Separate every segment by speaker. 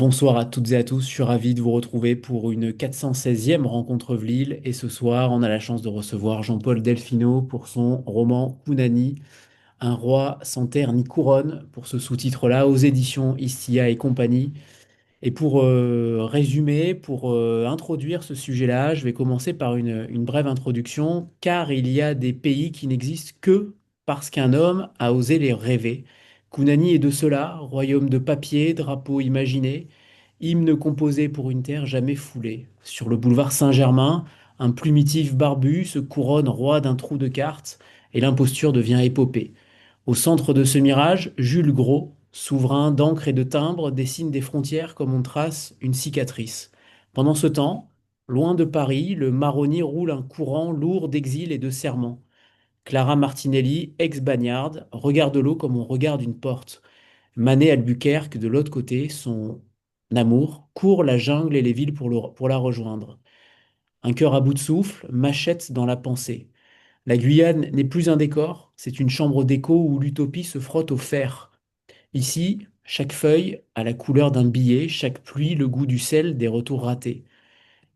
Speaker 1: Bonsoir à toutes et à tous, je suis ravi de vous retrouver pour une 416e rencontre Vlil et ce soir on a la chance de recevoir Jean-Paul Delfino pour son roman Kounani, un roi sans terre ni couronne pour ce sous-titre-là aux éditions Istia et compagnie. Et pour résumer, pour introduire ce sujet-là, je vais commencer par une brève introduction, car il y a des pays qui n'existent que parce qu'un homme a osé les rêver. Kunani est de cela, royaume de papier, drapeau imaginé, hymne composé pour une terre jamais foulée. Sur le boulevard Saint-Germain, un plumitif barbu se couronne roi d'un trou de cartes, et l'imposture devient épopée. Au centre de ce mirage, Jules Gros, souverain d'encre et de timbre, dessine des frontières comme on trace une cicatrice. Pendant ce temps, loin de Paris, le marronnier roule un courant lourd d'exil et de serments. Clara Martinelli, ex-bagnarde, regarde l'eau comme on regarde une porte. Manet Albuquerque, de l'autre côté, son amour, court la jungle et les villes pour la rejoindre. Un cœur à bout de souffle, machette dans la pensée. La Guyane n'est plus un décor, c'est une chambre d'écho où l'utopie se frotte au fer. Ici, chaque feuille a la couleur d'un billet, chaque pluie le goût du sel des retours ratés.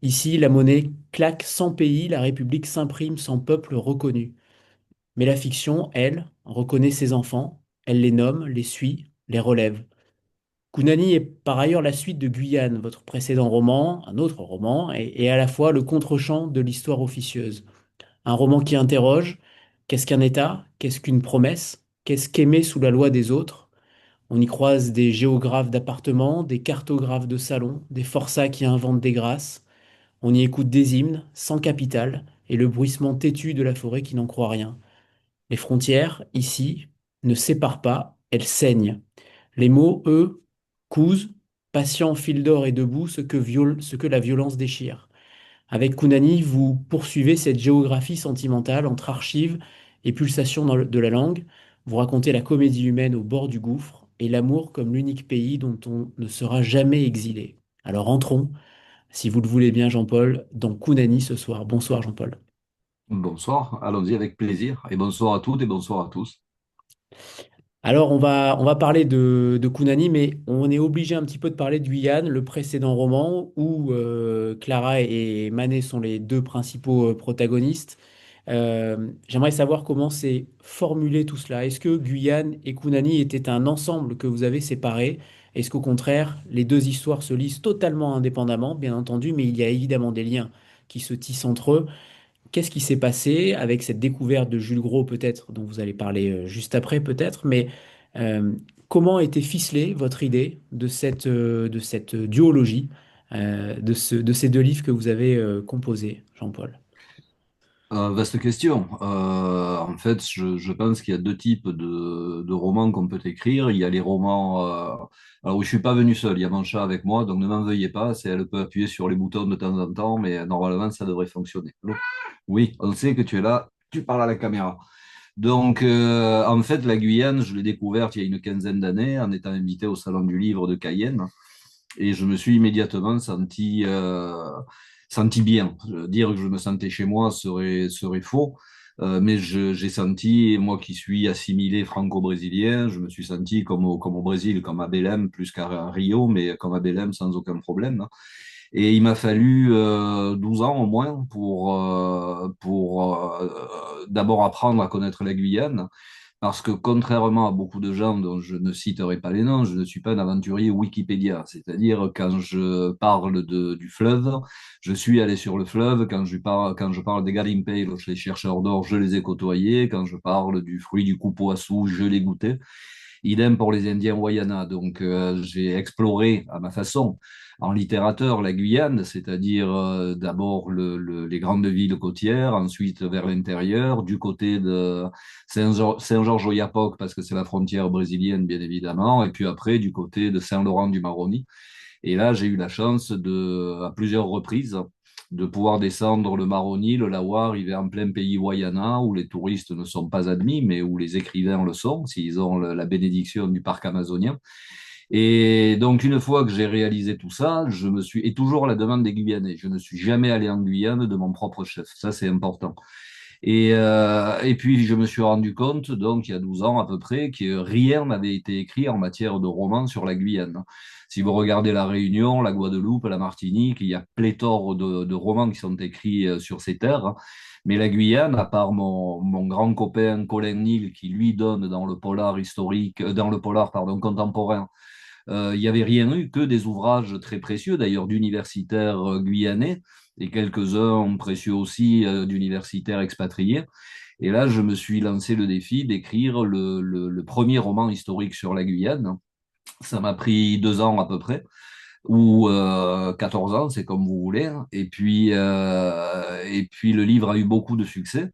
Speaker 1: Ici, la monnaie claque sans pays, la République s'imprime sans peuple reconnu. Mais la fiction, elle, reconnaît ses enfants, elle les nomme, les suit, les relève. Kounani est par ailleurs la suite de Guyane, votre précédent roman, un autre roman, et à la fois le contre-champ de l'histoire officieuse. Un roman qui interroge, qu'est-ce qu'un État? Qu'est-ce qu'une promesse? Qu'est-ce qu'aimer sous la loi des autres? On y croise des géographes d'appartements, des cartographes de salons, des forçats qui inventent des grâces. On y écoute des hymnes, sans capitale, et le bruissement têtu de la forêt qui n'en croit rien. Les frontières, ici, ne séparent pas, elles saignent. Les mots, eux, cousent, patients fil d'or et debout, ce que la violence déchire. Avec Kunani, vous poursuivez cette géographie sentimentale entre archives et pulsations de la langue. Vous racontez la comédie humaine au bord du gouffre et l'amour comme l'unique pays dont on ne sera jamais exilé. Alors entrons, si vous le voulez bien, Jean-Paul, dans Kunani ce soir. Bonsoir, Jean-Paul.
Speaker 2: Bonsoir, allons-y avec plaisir. Et bonsoir à toutes et bonsoir à tous.
Speaker 1: Alors, on va parler de Kunani, mais on est obligé un petit peu de parler de Guyane, le précédent roman où Clara et Manet sont les deux principaux protagonistes. J'aimerais savoir comment c'est formulé tout cela. Est-ce que Guyane et Kunani étaient un ensemble que vous avez séparé? Est-ce qu'au contraire, les deux histoires se lisent totalement indépendamment, bien entendu, mais il y a évidemment des liens qui se tissent entre eux? Qu'est-ce qui s'est passé avec cette découverte de Jules Gros, peut-être, dont vous allez parler juste après, peut-être, mais euh, comment a été ficelée votre idée de cette duologie, de ces deux livres que vous avez composés, Jean-Paul?
Speaker 2: Vaste question. En fait, je pense qu'il y a deux types de romans qu'on peut écrire. Il y a les romans. Alors, oui, je suis pas venu seul. Il y a mon chat avec moi, donc ne m'en veuillez pas. Elle peut appuyer sur les boutons de temps en temps, mais normalement, ça devrait fonctionner. Allô. Oui, on sait que tu es là. Tu parles à la caméra. Donc, en fait, la Guyane, je l'ai découverte il y a une quinzaine d'années en étant invité au Salon du Livre de Cayenne. Et je me suis immédiatement senti bien. Dire que je me sentais chez moi serait faux. Mais j'ai senti, moi qui suis assimilé franco-brésilien, je me suis senti comme au Brésil, comme à Belém, plus qu'à Rio, mais comme à Belém sans aucun problème, hein. Et il m'a fallu 12 ans au moins pour d'abord apprendre à connaître la Guyane, parce que contrairement à beaucoup de gens dont je ne citerai pas les noms, je ne suis pas un aventurier Wikipédia. C'est-à-dire, quand je parle du fleuve, je suis allé sur le fleuve. Quand je parle des garimpeiros, les chercheurs d'or, je les ai côtoyés. Quand je parle du fruit du cupuaçu, je l'ai goûté. Idem pour les Indiens Wayana. Donc, j'ai exploré à ma façon en littérateur la Guyane, c'est-à-dire d'abord les grandes villes côtières, ensuite vers l'intérieur, du côté de Saint-Georges-au-Yapock, parce que c'est la frontière brésilienne, bien évidemment, et puis après du côté de Saint-Laurent-du-Maroni. Et là, j'ai eu la chance à plusieurs reprises, de pouvoir descendre le Maroni, le Lawa, arriver en plein pays Wayana, où les touristes ne sont pas admis, mais où les écrivains le sont, s'ils ont la bénédiction du parc amazonien. Et donc, une fois que j'ai réalisé tout ça, et toujours à la demande des Guyanais, je ne suis jamais allé en Guyane de mon propre chef. Ça, c'est important. Et puis, je me suis rendu compte, donc, il y a 12 ans à peu près, que rien n'avait été écrit en matière de romans sur la Guyane. Si vous regardez la Réunion, la Guadeloupe, la Martinique, il y a pléthore de romans qui sont écrits sur ces terres. Mais la Guyane, à part mon grand copain Colin Neal, qui lui donne dans le polar historique, dans le polar, pardon, contemporain, il n'y avait rien eu que des ouvrages très précieux, d'ailleurs, d'universitaires guyanais, et quelques-uns précieux aussi d'universitaires expatriés. Et là, je me suis lancé le défi d'écrire le premier roman historique sur la Guyane. Ça m'a pris 2 ans à peu près, ou 14 ans, c'est comme vous voulez. Et puis le livre a eu beaucoup de succès.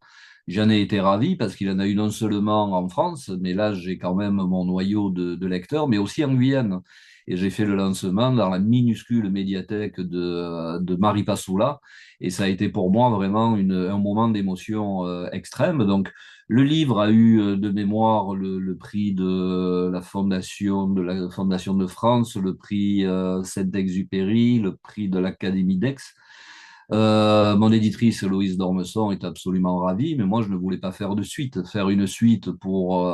Speaker 2: J'en ai été ravi parce qu'il en a eu non seulement en France, mais là j'ai quand même mon noyau de lecteurs, mais aussi en Guyane. Et j'ai fait le lancement dans la minuscule médiathèque de Maripasoula. Et ça a été pour moi vraiment un moment d'émotion extrême. Donc le livre a eu de mémoire le prix de la Fondation de France, le prix Saint-Exupéry, le prix de l'Académie d'Aix. Mon éditrice Loïse Dormesson est absolument ravie, mais moi je ne voulais pas faire de suite. Faire une suite pour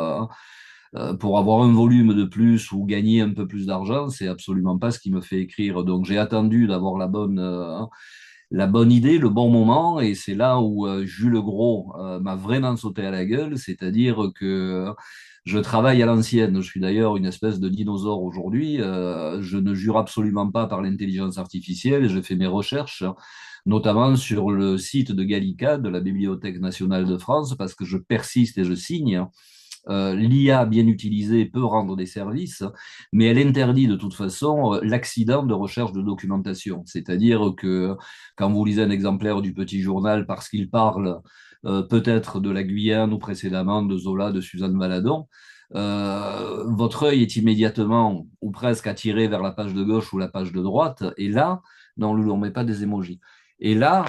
Speaker 2: avoir un volume de plus ou gagner un peu plus d'argent, c'est absolument pas ce qui me fait écrire. Donc j'ai attendu d'avoir la bonne idée, le bon moment, et c'est là où Jules Gros m'a vraiment sauté à la gueule, c'est-à-dire que je travaille à l'ancienne. Je suis d'ailleurs une espèce de dinosaure aujourd'hui. Je ne jure absolument pas par l'intelligence artificielle. Je fais mes recherches, notamment sur le site de Gallica, de la Bibliothèque nationale de France, parce que je persiste et je signe. L'IA bien utilisée peut rendre des services, mais elle interdit de toute façon l'accident de recherche de documentation. C'est-à-dire que quand vous lisez un exemplaire du Petit Journal parce qu'il parle peut-être de la Guyane ou précédemment de Zola, de Suzanne Valadon, votre œil est immédiatement ou presque attiré vers la page de gauche ou la page de droite, et là, non, on ne met pas des émojis. Et là,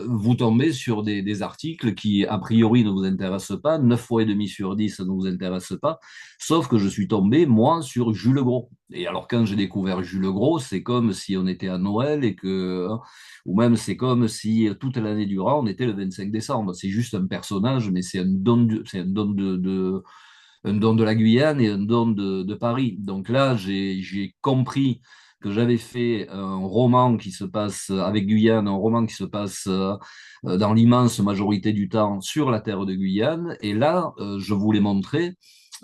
Speaker 2: vous tombez sur des articles qui, a priori, ne vous intéressent pas. 9 fois et demi sur 10 ne vous intéressent pas. Sauf que je suis tombé, moi, sur Jules Gros. Et alors, quand j'ai découvert Jules Gros, c'est comme si on était à Noël ou même c'est comme si toute l'année durant, on était le 25 décembre. C'est juste un personnage, mais c'est un don de la Guyane et un don de Paris. Donc là, j'ai compris que j'avais fait un roman qui se passe avec Guyane, un roman qui se passe dans l'immense majorité du temps sur la terre de Guyane. Et là, je voulais montrer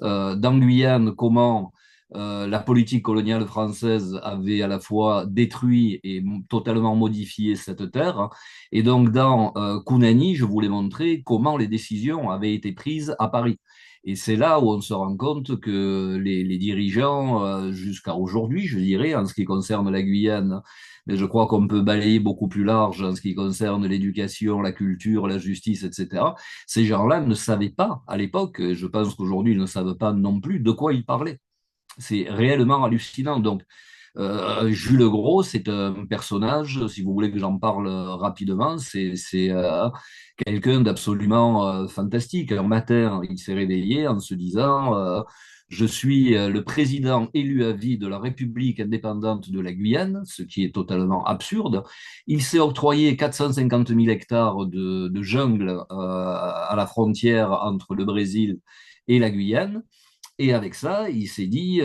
Speaker 2: dans Guyane comment la politique coloniale française avait à la fois détruit et totalement modifié cette terre. Et donc dans Kounani, je voulais montrer comment les décisions avaient été prises à Paris. Et c'est là où on se rend compte que les dirigeants, jusqu'à aujourd'hui, je dirais, en ce qui concerne la Guyane, mais je crois qu'on peut balayer beaucoup plus large en ce qui concerne l'éducation, la culture, la justice, etc. Ces gens-là ne savaient pas à l'époque, et je pense qu'aujourd'hui ils ne savent pas non plus de quoi ils parlaient. C'est réellement hallucinant. Donc, Jules Gros, c'est un personnage, si vous voulez que j'en parle rapidement, c'est quelqu'un d'absolument fantastique. Un matin, il s'est réveillé en se disant je suis le président élu à vie de la République indépendante de la Guyane, ce qui est totalement absurde. Il s'est octroyé 450 000 hectares de jungle à la frontière entre le Brésil et la Guyane. Et avec ça, il s'est dit,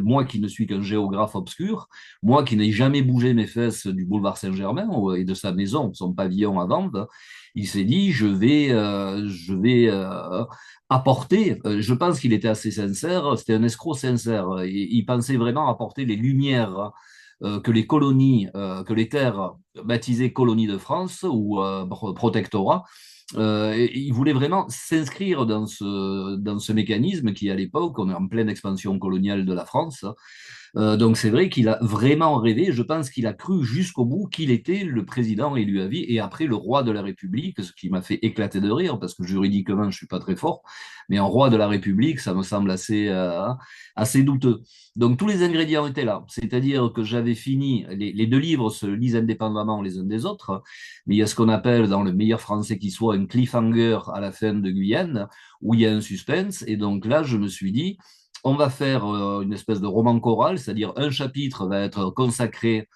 Speaker 2: moi qui ne suis qu'un géographe obscur, moi qui n'ai jamais bougé mes fesses du boulevard Saint-Germain et de sa maison, son pavillon à vendre, il s'est dit, je vais apporter, je pense qu'il était assez sincère, c'était un escroc sincère, il pensait vraiment apporter les lumières que les colonies, que les terres baptisées colonies de France ou protectorat, il voulait vraiment s'inscrire dans ce mécanisme qui, à l'époque, on est en pleine expansion coloniale de la France. Donc c'est vrai qu'il a vraiment rêvé. Je pense qu'il a cru jusqu'au bout qu'il était le président élu à vie et après le roi de la République, ce qui m'a fait éclater de rire parce que juridiquement je suis pas très fort, mais un roi de la République, ça me semble assez douteux. Donc tous les ingrédients étaient là, c'est-à-dire que j'avais fini. Les deux livres se lisent indépendamment les uns des autres, mais il y a ce qu'on appelle dans le meilleur français qui soit un cliffhanger à la fin de Guyane où il y a un suspense. Et donc là, je me suis dit on va faire une espèce de roman choral, c'est-à-dire un chapitre va être consacré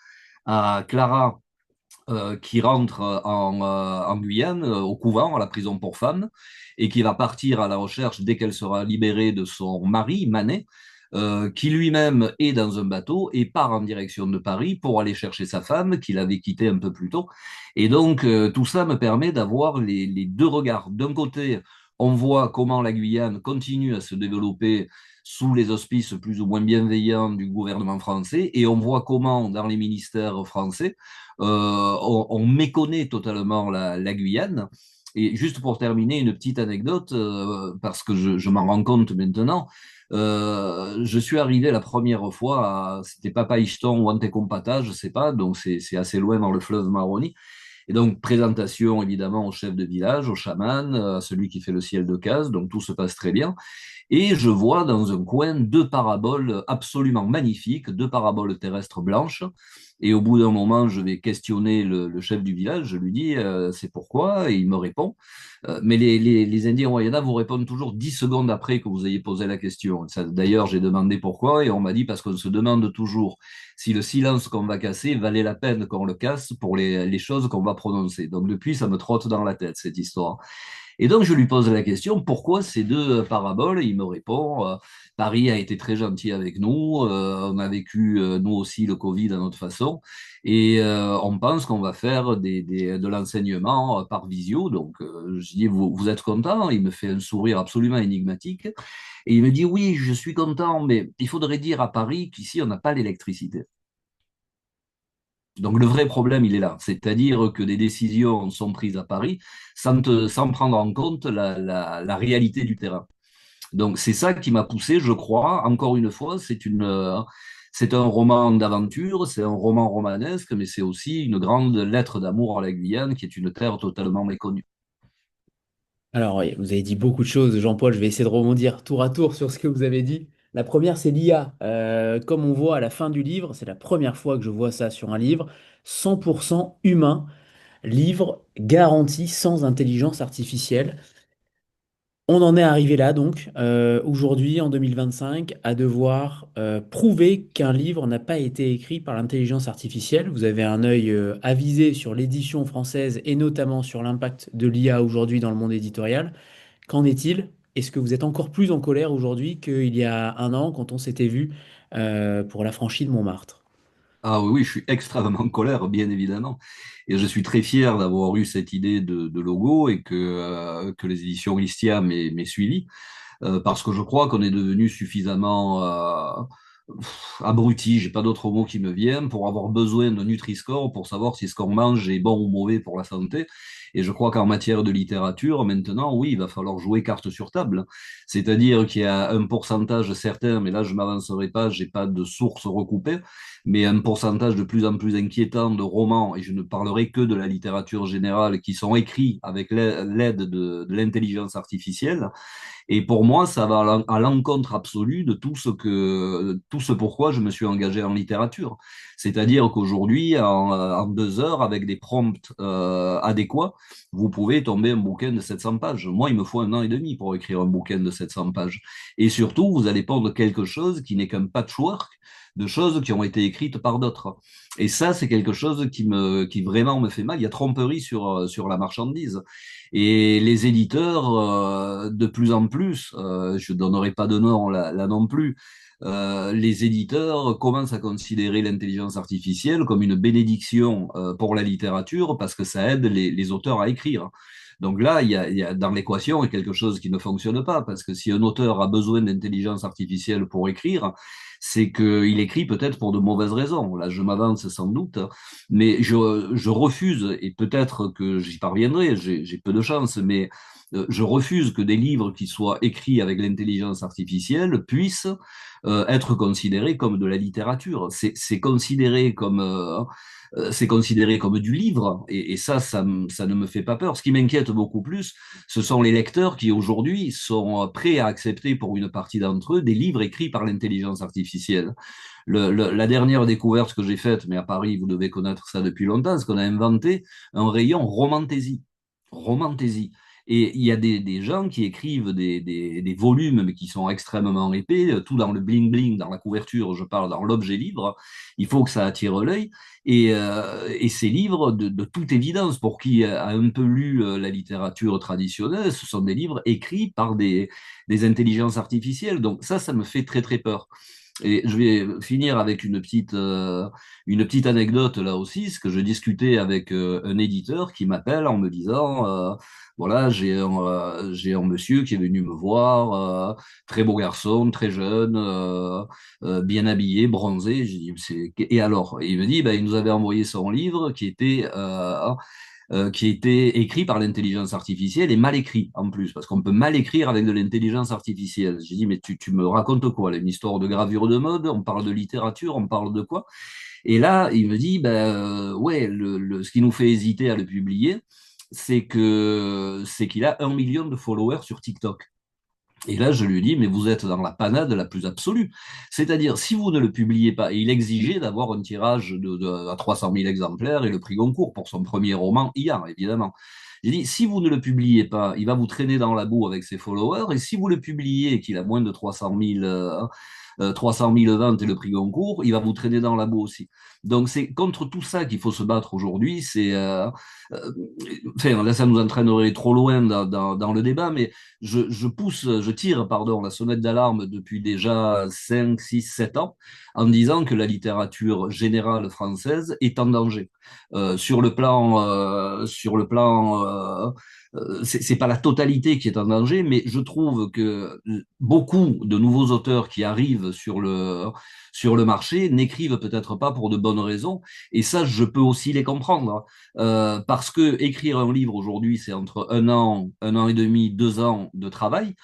Speaker 2: à Clara qui rentre en Guyane, au couvent, à la prison pour femmes, et qui va partir à la recherche, dès qu'elle sera libérée, de son mari, Manet, qui lui-même est dans un bateau et part en direction de Paris pour aller chercher sa femme, qu'il avait quittée un peu plus tôt. Et donc, tout ça me permet d'avoir les deux regards. D'un côté, on voit comment la Guyane continue à se développer sous les auspices plus ou moins bienveillants du gouvernement français, et on voit comment, dans les ministères français, on méconnaît totalement la Guyane. Et juste pour terminer, une petite anecdote, parce que je m'en rends compte maintenant. Je suis arrivé la première fois c'était Papaïston ou Antecompata, je sais pas, donc c'est assez loin dans le fleuve Maroni. Et donc, présentation évidemment au chef de village, au chaman, à celui qui fait le ciel de case, donc tout se passe très bien. Et je vois dans un coin deux paraboles absolument magnifiques, deux paraboles terrestres blanches. Et au bout d'un moment, je vais questionner le chef du village. Je lui dis, c'est pourquoi? Et il me répond. Mais les Indiens Wayana vous répondent toujours 10 secondes après que vous ayez posé la question. D'ailleurs, j'ai demandé pourquoi et on m'a dit parce qu'on se demande toujours si le silence qu'on va casser valait la peine qu'on le casse pour les choses qu'on va prononcer. Donc depuis, ça me trotte dans la tête, cette histoire. Et donc, je lui pose la question, pourquoi ces deux paraboles? Il me répond, Paris a été très gentil avec nous, on a vécu, nous aussi, le Covid à notre façon, et on pense qu'on va faire de l'enseignement par visio. Donc, je dis, vous êtes content? Il me fait un sourire absolument énigmatique, et il me dit, oui, je suis content, mais il faudrait dire à Paris qu'ici, on n'a pas l'électricité. Donc le vrai problème, il est là. C'est-à-dire que des décisions sont prises à Paris sans prendre en compte la réalité du terrain. Donc c'est ça qui m'a poussé, je crois. Encore une fois, c'est un roman d'aventure, c'est un roman romanesque, mais c'est aussi une grande lettre d'amour à la Guyane, qui est une terre totalement méconnue.
Speaker 1: Alors, oui, vous avez dit beaucoup de choses, Jean-Paul. Je vais essayer de rebondir tour à tour sur ce que vous avez dit. La première, c'est l'IA. Comme on voit à la fin du livre, c'est la première fois que je vois ça sur un livre, 100% humain, livre garanti sans intelligence artificielle. On en est arrivé là, donc, aujourd'hui, en 2025, à devoir prouver qu'un livre n'a pas été écrit par l'intelligence artificielle. Vous avez un œil avisé sur l'édition française et notamment sur l'impact de l'IA aujourd'hui dans le monde éditorial. Qu'en est-il? Est-ce que vous êtes encore plus en colère aujourd'hui qu'il y a un an quand on s'était vu pour la franchise de Montmartre?
Speaker 2: Ah oui, oui, je suis extrêmement en colère, bien évidemment. Et je suis très fier d'avoir eu cette idée de logo et que les éditions Listia m'aient suivi. Parce que je crois qu'on est devenu suffisamment abruti, j'ai pas d'autre mot qui me viennent, pour avoir besoin de Nutri-Score pour savoir si ce qu'on mange est bon ou mauvais pour la santé. Et je crois qu'en matière de littérature, maintenant, oui, il va falloir jouer carte sur table. C'est-à-dire qu'il y a un pourcentage certain, mais là, je m'avancerai pas, j'ai pas de source recoupée, mais un pourcentage de plus en plus inquiétant de romans, et je ne parlerai que de la littérature générale, qui sont écrits avec l'aide de l'intelligence artificielle. Et pour moi, ça va à l'encontre absolue de tout ce pourquoi je me suis engagé en littérature. C'est-à-dire qu'aujourd'hui, en 2 heures, avec des prompts adéquats, vous pouvez tomber un bouquin de 700 pages. Moi, il me faut 1 an et demi pour écrire un bouquin de 700 pages. Et surtout, vous allez pondre quelque chose qui n'est qu'un patchwork de choses qui ont été écrites par d'autres. Et ça, c'est quelque chose qui vraiment me fait mal. Il y a tromperie sur la marchandise. Et les éditeurs, de plus en plus, je ne donnerai pas de nom là non plus, les éditeurs commencent à considérer l'intelligence artificielle comme une bénédiction pour la littérature parce que ça aide les auteurs à écrire. Donc là, dans l'équation, il y a quelque chose qui ne fonctionne pas, parce que si un auteur a besoin d'intelligence artificielle pour écrire, c'est qu'il écrit peut-être pour de mauvaises raisons. Là, je m'avance sans doute, mais je refuse, et peut-être que j'y parviendrai, j'ai peu de chance, mais je refuse que des livres qui soient écrits avec l'intelligence artificielle puissent être considérés comme de la littérature. C'est considéré comme du livre, et ça ne me fait pas peur. Ce qui m'inquiète beaucoup plus, ce sont les lecteurs qui aujourd'hui sont prêts à accepter pour une partie d'entre eux des livres écrits par l'intelligence artificielle. La dernière découverte que j'ai faite, mais à Paris, vous devez connaître ça depuis longtemps, c'est qu'on a inventé un rayon romantaisie. Romantaisie. Et il y a des gens qui écrivent des volumes, mais qui sont extrêmement épais, tout dans le bling-bling, dans la couverture, je parle dans l'objet livre. Il faut que ça attire l'œil. Et ces livres, de toute évidence, pour qui a un peu lu la littérature traditionnelle, ce sont des livres écrits par des intelligences artificielles. Donc ça me fait très très peur. Et je vais finir avec une petite anecdote là aussi, c'est que je discutais avec un éditeur qui m'appelle en me disant, voilà, j'ai un monsieur qui est venu me voir, très beau garçon, très jeune, bien habillé, bronzé. J'ai dit, et alors? Et il me dit, ben, il nous avait envoyé son livre qui était écrit par l'intelligence artificielle et mal écrit en plus, parce qu'on peut mal écrire avec de l'intelligence artificielle. J'ai dit, mais tu me racontes quoi? Là, une histoire de gravure de mode, on parle de littérature, on parle de quoi? Et là, il me dit, ben, ouais, ce qui nous fait hésiter à le publier, c'est qu'il a 1 million de followers sur TikTok. Et là, je lui dis, mais vous êtes dans la panade la plus absolue. C'est-à-dire, si vous ne le publiez pas, et il exigeait d'avoir un tirage à 300 000 exemplaires et le prix Goncourt pour son premier roman hier, évidemment. J'ai dit, si vous ne le publiez pas, il va vous traîner dans la boue avec ses followers, et si vous le publiez et qu'il a moins de 300 000 ventes et le prix Goncourt, il va vous traîner dans la boue aussi. Donc c'est contre tout ça qu'il faut se battre aujourd'hui. Euh, enfin, là, ça nous entraînerait trop loin dans le débat, mais je tire, pardon, la sonnette d'alarme depuis déjà 5, 6, 7 ans en disant que la littérature générale française est en danger. Sur le plan c'est pas la totalité qui est en danger, mais je trouve que beaucoup de nouveaux auteurs qui arrivent sur le marché n'écrivent peut-être pas pour de bonnes raisons, et ça, je peux aussi les comprendre, parce que écrire un livre aujourd'hui, c'est entre 1 an et demi, 2 ans de travail.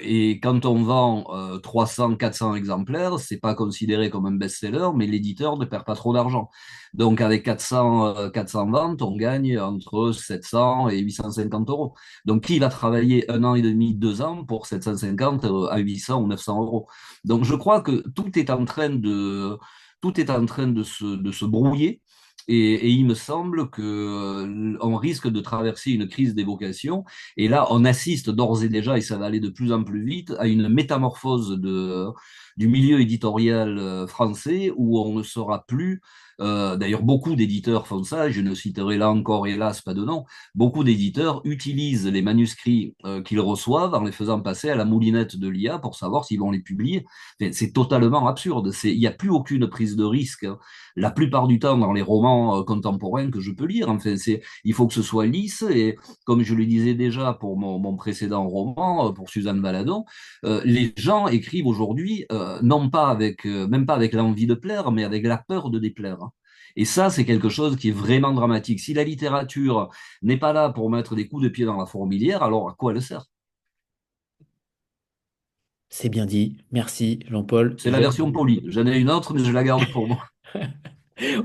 Speaker 2: Et quand on vend 300, 400 exemplaires, c'est pas considéré comme un best-seller, mais l'éditeur ne perd pas trop d'argent. Donc avec 400 ventes, on gagne entre 700 et 850 euros. Donc qui va travailler 1 an et demi, 2 ans pour 750 à 800 ou 900 euros? Donc je crois que tout est en train de se brouiller. Et il me semble que on risque de traverser une crise des vocations. Et là, on assiste d'ores et déjà, et ça va aller de plus en plus vite, à une métamorphose du milieu éditorial français où on ne sera plus. D'ailleurs, beaucoup d'éditeurs font ça, je ne citerai là encore, hélas, pas de nom. Beaucoup d'éditeurs utilisent les manuscrits qu'ils reçoivent en les faisant passer à la moulinette de l'IA pour savoir s'ils vont les publier. Enfin, c'est totalement absurde. Il n'y a plus aucune prise de risque, hein, la plupart du temps dans les romans contemporains que je peux lire. Enfin, il faut que ce soit lisse. Et comme je le disais déjà pour mon précédent roman, pour Suzanne Valadon, les gens écrivent aujourd'hui, non pas avec, même pas avec l'envie de plaire, mais avec la peur de déplaire, hein. Et ça, c'est quelque chose qui est vraiment dramatique. Si la littérature n'est pas là pour mettre des coups de pied dans la fourmilière, alors à quoi elle sert?
Speaker 1: C'est bien dit. Merci, Jean-Paul.
Speaker 2: C'est la version polie. J'en ai une autre, mais je la garde pour moi.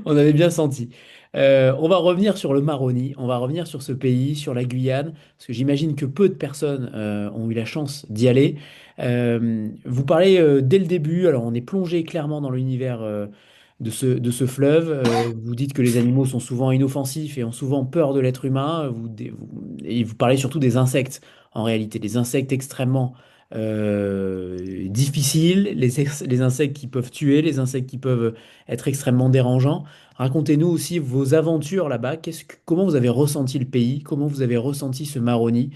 Speaker 1: On avait bien senti. On va revenir sur le Maroni, on va revenir sur ce pays, sur la Guyane, parce que j'imagine que peu de personnes ont eu la chance d'y aller. Vous parlez dès le début, alors on est plongé clairement dans l'univers de ce fleuve. Vous dites que les animaux sont souvent inoffensifs et ont souvent peur de l'être humain. Et vous parlez surtout des insectes, en réalité, des insectes extrêmement difficiles, les insectes qui peuvent tuer, les insectes qui peuvent être extrêmement dérangeants. Racontez-nous aussi vos aventures là-bas. Comment vous avez ressenti le pays? Comment vous avez ressenti ce Maroni?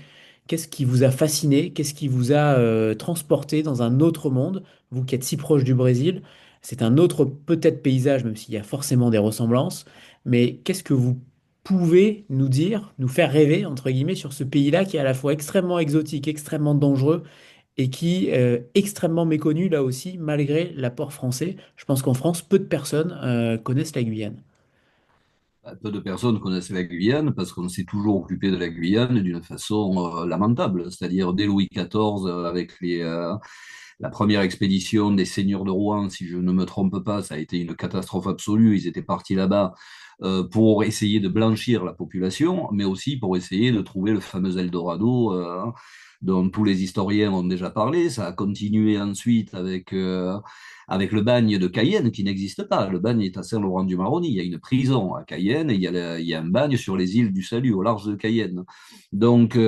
Speaker 1: Qu'est-ce qui vous a fasciné? Qu'est-ce qui vous a transporté dans un autre monde? Vous qui êtes si proche du Brésil, c'est un autre peut-être paysage, même s'il y a forcément des ressemblances. Mais qu'est-ce que vous pouvez nous dire, nous faire rêver, entre guillemets, sur ce pays-là qui est à la fois extrêmement exotique, extrêmement dangereux et qui est extrêmement méconnu là aussi, malgré l'apport français. Je pense qu'en France, peu de personnes connaissent la Guyane.
Speaker 2: Peu de personnes connaissent la Guyane parce qu'on s'est toujours occupé de la Guyane d'une façon lamentable. C'est-à-dire dès Louis XIV, avec la première expédition des seigneurs de Rouen, si je ne me trompe pas, ça a été une catastrophe absolue. Ils étaient partis là-bas pour essayer de blanchir la population, mais aussi pour essayer de trouver le fameux Eldorado dont tous les historiens ont déjà parlé. Ça a continué ensuite avec le bagne de Cayenne qui n'existe pas. Le bagne est à Saint-Laurent-du-Maroni. Il y a une prison à Cayenne et il y a un bagne sur les îles du Salut au large de Cayenne. Donc,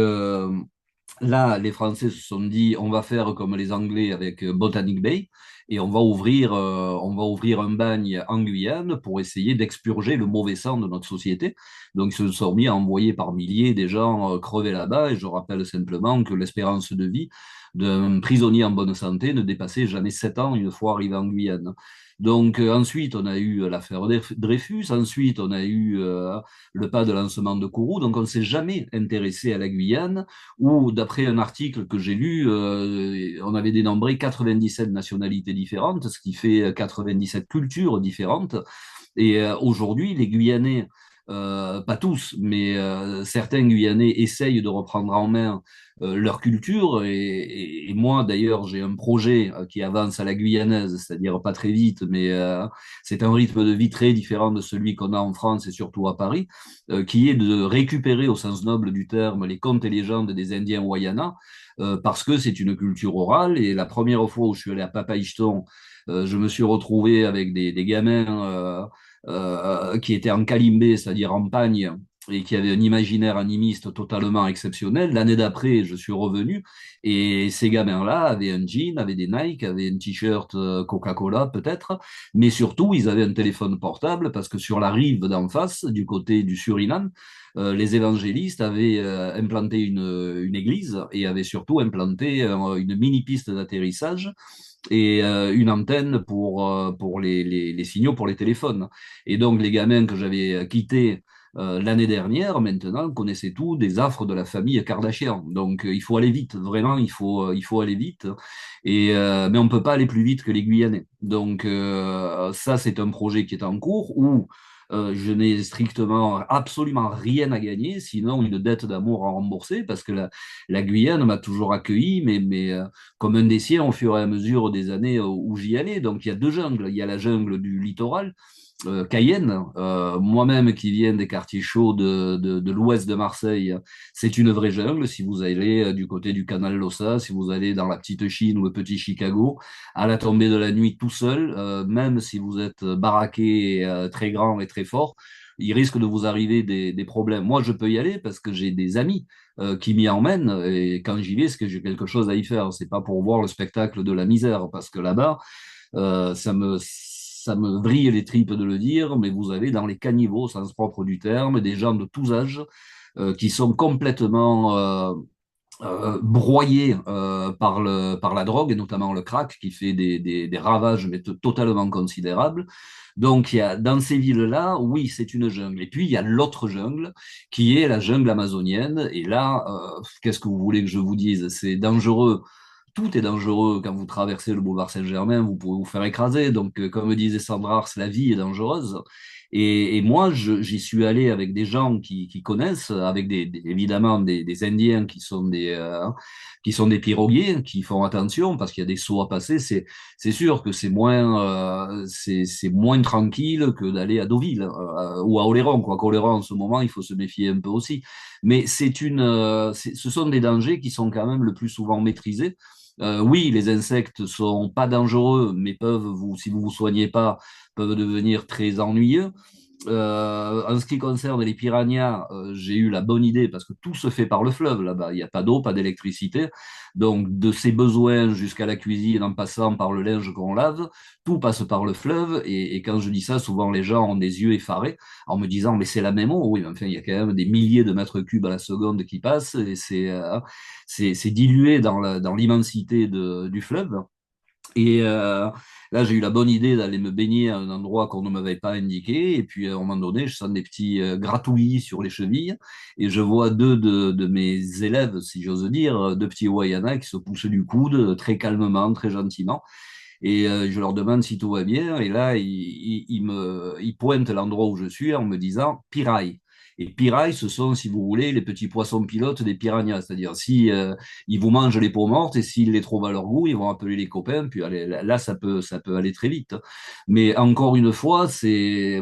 Speaker 2: là, les Français se sont dit, on va faire comme les Anglais avec Botanic Bay et on va ouvrir un bagne en Guyane pour essayer d'expurger le mauvais sang de notre société. Donc, ils se sont mis à envoyer par milliers des gens crever là-bas. Et je rappelle simplement que l'espérance de vie d'un prisonnier en bonne santé ne dépassait jamais 7 ans une fois arrivé en Guyane. Donc, ensuite, on a eu l'affaire Dreyfus. Ensuite, on a eu le pas de lancement de Kourou. Donc, on ne s'est jamais intéressé à la Guyane où, d'après un article que j'ai lu, on avait dénombré 97 nationalités différentes, ce qui fait 97 cultures différentes. Et aujourd'hui, les Guyanais, pas tous, mais certains Guyanais essayent de reprendre en main leur culture. Et moi, d'ailleurs, j'ai un projet qui avance à la guyanaise, c'est-à-dire pas très vite, mais c'est un rythme de vie très différent de celui qu'on a en France et surtout à Paris, qui est de récupérer au sens noble du terme les contes et légendes des Indiens Wayana, parce que c'est une culture orale. Et la première fois où je suis allé à Papaichton, je me suis retrouvé avec des gamins qui étaient en calimbé, c'est-à-dire en pagne, et qui avaient un imaginaire animiste totalement exceptionnel. L'année d'après, je suis revenu et ces gamins-là avaient un jean, avaient des Nike, avaient un t-shirt Coca-Cola peut-être, mais surtout, ils avaient un téléphone portable parce que sur la rive d'en face, du côté du Suriname, les évangélistes avaient implanté une église et avaient surtout implanté une mini-piste d'atterrissage et une antenne pour les signaux pour les téléphones. Et donc, les gamins que j'avais quittés l'année dernière, maintenant, connaissaient tout des affres de la famille Kardashian. Donc, il faut aller vite, vraiment, il faut aller vite. Et, mais on ne peut pas aller plus vite que les Guyanais. Donc, ça, c'est un projet qui est en cours où je n'ai strictement, absolument rien à gagner, sinon une dette d'amour à rembourser, parce que la Guyane m'a toujours accueilli, mais comme un des siens au fur et à mesure des années où j'y allais. Donc il y a deux jungles. Il y a la jungle du littoral, Cayenne. Moi-même qui viens des quartiers chauds de l'ouest de Marseille, c'est une vraie jungle. Si vous allez du côté du canal Lossa, si vous allez dans la petite Chine ou le petit Chicago, à la tombée de la nuit tout seul, même si vous êtes baraqué, très grand et très fort, il risque de vous arriver des problèmes. Moi, je peux y aller parce que j'ai des amis qui m'y emmènent et quand j'y vais, c'est que j'ai quelque chose à y faire. C'est pas pour voir le spectacle de la misère parce que là-bas, ça me vrille les tripes de le dire, mais vous avez dans les caniveaux, au sens propre du terme, des gens de tous âges qui sont complètement broyés par la drogue, et notamment le crack, qui fait des ravages mais totalement considérables. Donc, il y a, dans ces villes-là, oui, c'est une jungle. Et puis, il y a l'autre jungle, qui est la jungle amazonienne. Et là, qu'est-ce que vous voulez que je vous dise? C'est dangereux. Tout est dangereux quand vous traversez le boulevard Saint-Germain, vous pouvez vous faire écraser. Donc, comme disait Sandra Ars, la vie est dangereuse. Et moi, j'y suis allé avec des gens qui connaissent, avec évidemment des Indiens qui sont des piroguiers, qui font attention parce qu'il y a des sauts à passer. C'est sûr que c'est moins tranquille que d'aller à Deauville ou à Oléron. Quoi qu'Oléron, en ce moment, il faut se méfier un peu aussi. Mais ce sont des dangers qui sont quand même le plus souvent maîtrisés. Oui, les insectes sont pas dangereux, mais si vous vous soignez pas, peuvent devenir très ennuyeux. En ce qui concerne les piranhas, j'ai eu la bonne idée parce que tout se fait par le fleuve là-bas. Il n'y a pas d'eau, pas d'électricité. Donc, de ses besoins jusqu'à la cuisine, en passant par le linge qu'on lave, tout passe par le fleuve. Et quand je dis ça, souvent les gens ont des yeux effarés en me disant, mais c'est la même eau. Oui, mais enfin, il y a quand même des milliers de mètres cubes à la seconde qui passent et c'est dilué dans l'immensité du fleuve. Et là, j'ai eu la bonne idée d'aller me baigner à un endroit qu'on ne m'avait pas indiqué. Et puis, à un moment donné, je sens des petits gratouillis sur les chevilles. Et je vois deux de mes élèves, si j'ose dire, deux petits Wayana qui se poussent du coude, très calmement, très gentiment. Et je leur demande si tout va bien. Et là, ils pointent l'endroit où je suis en me disant Piraille. Et pirailles, ce sont, si vous voulez, les petits poissons pilotes des piranhas. C'est-à-dire, si ils vous mangent les peaux mortes et s'ils les trouvent à leur goût, ils vont appeler les copains. Puis allez, là, ça peut aller très vite. Mais encore une fois,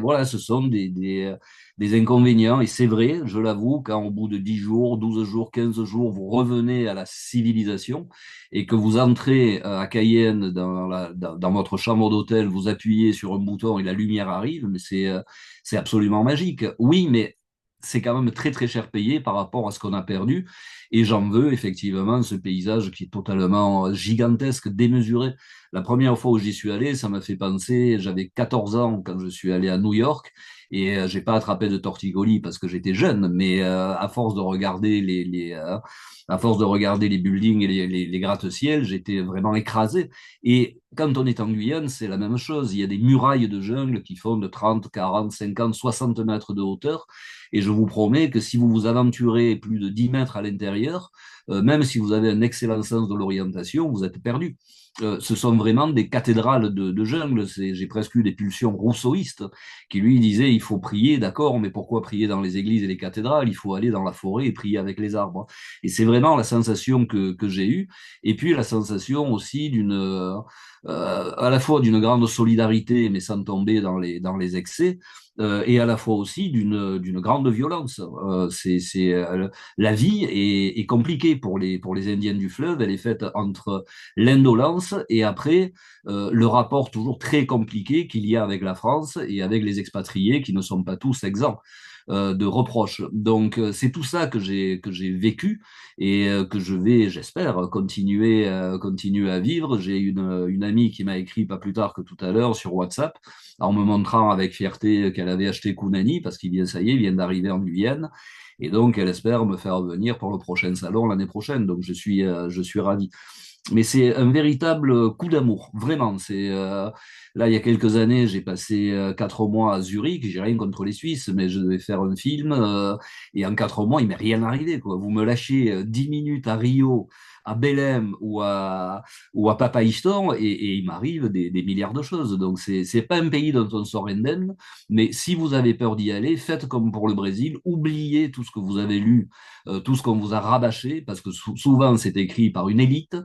Speaker 2: voilà, ce sont des inconvénients. Et c'est vrai, je l'avoue, quand au bout de 10 jours, 12 jours, 15 jours, vous revenez à la civilisation et que vous entrez à Cayenne dans votre chambre d'hôtel, vous appuyez sur un bouton et la lumière arrive, mais c'est absolument magique. Oui, mais c'est quand même très très cher payé par rapport à ce qu'on a perdu. Et j'en veux effectivement ce paysage qui est totalement gigantesque, démesuré. La première fois où j'y suis allé, ça m'a fait penser, j'avais 14 ans quand je suis allé à New York, et j'ai pas attrapé de torticolis parce que j'étais jeune, mais à force de regarder à force de regarder les buildings et les gratte-ciel, j'étais vraiment écrasé. Et quand on est en Guyane, c'est la même chose. Il y a des murailles de jungle qui font de 30, 40, 50, 60 mètres de hauteur. Et je vous promets que si vous vous aventurez plus de 10 mètres à l'intérieur, même si vous avez un excellent sens de l'orientation, vous êtes perdu. Ce sont vraiment des cathédrales de jungle. J'ai presque eu des pulsions rousseauistes qui lui disaient il faut prier, d'accord, mais pourquoi prier dans les églises et les cathédrales? Il faut aller dans la forêt et prier avec les arbres. Et c'est vraiment la sensation que j'ai eue. Et puis la sensation aussi à la fois d'une grande solidarité, mais sans tomber dans les excès, et à la fois aussi d'une grande violence. La vie est compliquée pour les Indiens du fleuve. Elle est faite entre l'indolence et après le rapport toujours très compliqué qu'il y a avec la France et avec les expatriés qui ne sont pas tous exempts de reproches. Donc c'est tout ça que j'ai vécu et que je vais, j'espère, continuer à vivre. J'ai une amie qui m'a écrit pas plus tard que tout à l'heure sur WhatsApp en me montrant avec fierté qu'elle avait acheté Kunani parce qu'il vient, ça y est, il vient d'arriver en Guyane. Et donc, elle espère me faire venir pour le prochain salon l'année prochaine. Donc, je suis ravi. Mais c'est un véritable coup d'amour, vraiment. Là, il y a quelques années, j'ai passé 4 mois à Zurich. J'ai rien contre les Suisses, mais je devais faire un film et en 4 mois, il m'est rien arrivé, quoi. Vous me lâchez 10 minutes à Rio, à Belém ou à Papaïstan et il m'arrive des milliards de choses. Donc c'est pas un pays dont on sort indemne, mais si vous avez peur d'y aller, faites comme pour le Brésil, oubliez tout ce que vous avez lu, tout ce qu'on vous a rabâché, parce que souvent c'est écrit par une élite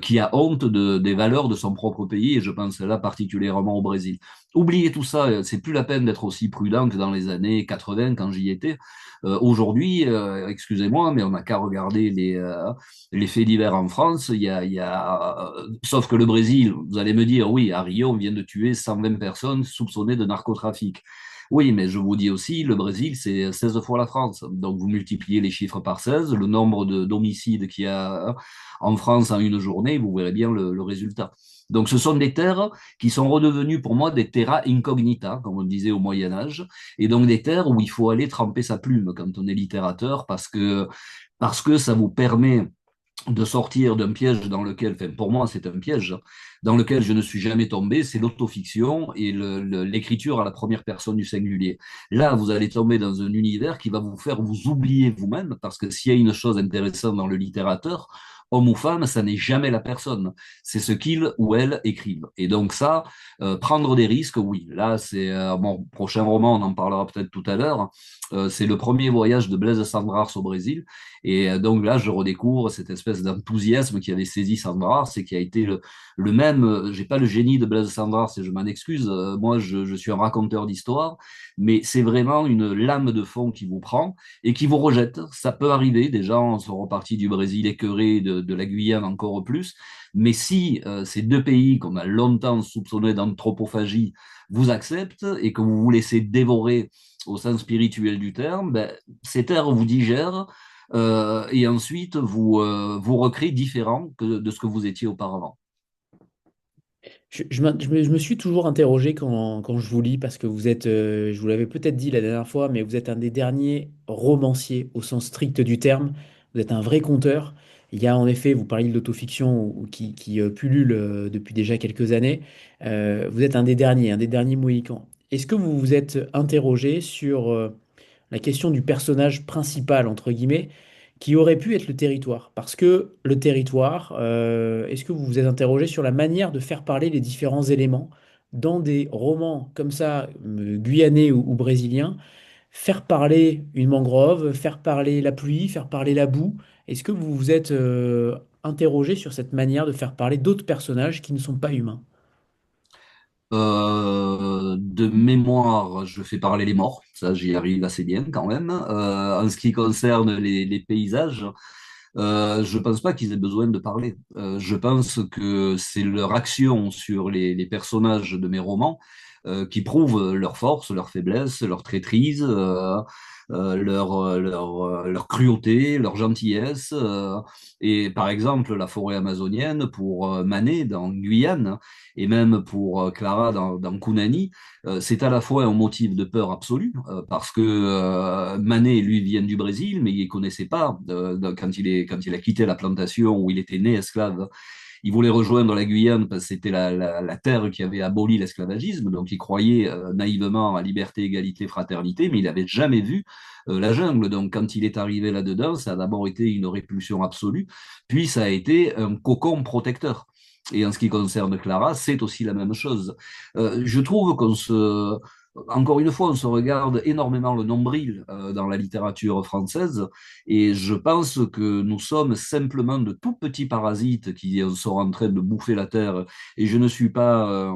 Speaker 2: qui a honte des valeurs de son propre pays, et je pense là particulièrement au Brésil. Oubliez tout ça, c'est plus la peine d'être aussi prudent que dans les années 80 quand j'y étais. Aujourd'hui, excusez-moi, mais on n'a qu'à regarder les faits divers en France. Sauf que le Brésil, vous allez me dire, oui, à Rio, on vient de tuer 120 personnes soupçonnées de narcotrafic. Oui, mais je vous dis aussi, le Brésil, c'est 16 fois la France. Donc, vous multipliez les chiffres par 16, le nombre d'homicides qu'il y a en France en une journée, vous verrez bien le résultat. Donc, ce sont des terres qui sont redevenues pour moi des terra incognita, comme on disait au Moyen Âge, et donc des terres où il faut aller tremper sa plume quand on est littérateur, parce que ça vous permet de sortir d'un piège dans lequel, enfin pour moi c'est un piège, dans lequel je ne suis jamais tombé, c'est l'autofiction et l'écriture à la première personne du singulier. Là, vous allez tomber dans un univers qui va vous faire vous oublier vous-même, parce que s'il y a une chose intéressante dans le littérateur, homme ou femme, ça n'est jamais la personne, c'est ce qu'il ou elle écrivent. Et donc ça, prendre des risques, oui. Là, c'est mon prochain roman, on en parlera peut-être tout à l'heure. C'est le premier voyage de Blaise Cendrars au Brésil. Et donc là, je redécouvre cette espèce d'enthousiasme qui avait saisi Cendrars et qui a été le même. J'ai pas le génie de Blaise Cendrars et je m'en excuse. Moi, je suis un raconteur d'histoire, mais c'est vraiment une lame de fond qui vous prend et qui vous rejette. Ça peut arriver. Des gens sont repartis du Brésil écœurés, de la Guyane encore plus. Mais si ces deux pays qu'on a longtemps soupçonnés d'anthropophagie vous acceptent et que vous vous laissez dévorer au sens spirituel du terme, ben, ces terres vous digèrent et ensuite vous recréez différent de ce que vous étiez auparavant.
Speaker 1: Je me suis toujours interrogé quand je vous lis, parce que vous êtes, je vous l'avais peut-être dit la dernière fois, mais vous êtes un des derniers romanciers au sens strict du terme. Vous êtes un vrai conteur. Il y a en effet, vous parliez de l'autofiction qui pullule depuis déjà quelques années. Vous êtes un des derniers Mohicans. Est-ce que vous vous êtes interrogé sur la question du personnage principal, entre guillemets, qui aurait pu être le territoire? Parce que le territoire, est-ce que vous vous êtes interrogé sur la manière de faire parler les différents éléments dans des romans comme ça, guyanais ou brésiliens, faire parler une mangrove, faire parler la pluie, faire parler la boue. Est-ce que vous vous êtes interrogé sur cette manière de faire parler d'autres personnages qui ne sont pas humains?
Speaker 2: De mémoire, je fais parler les morts, ça j'y arrive assez bien quand même. En ce qui concerne les paysages, je pense pas qu'ils aient besoin de parler. Je pense que c'est leur action sur les personnages de mes romans qui prouvent leur force, leur faiblesse, leur traîtrise, leur cruauté, leur gentillesse. Et par exemple, la forêt amazonienne pour Manet dans Guyane et même pour Clara dans Kunani, c'est à la fois un motif de peur absolue parce que Manet, lui, vient du Brésil, mais il ne connaissait pas quand il a quitté la plantation où il était né esclave. Il voulait rejoindre la Guyane parce que c'était la terre qui avait aboli l'esclavagisme, donc il croyait naïvement à liberté, égalité, fraternité, mais il n'avait jamais vu la jungle. Donc quand il est arrivé là-dedans, ça a d'abord été une répulsion absolue, puis ça a été un cocon protecteur. Et en ce qui concerne Clara, c'est aussi la même chose. Je trouve qu'on se, encore une fois, on se regarde énormément le nombril dans la littérature française, et je pense que nous sommes simplement de tout petits parasites qui sont en train de bouffer la terre. Et je ne suis pas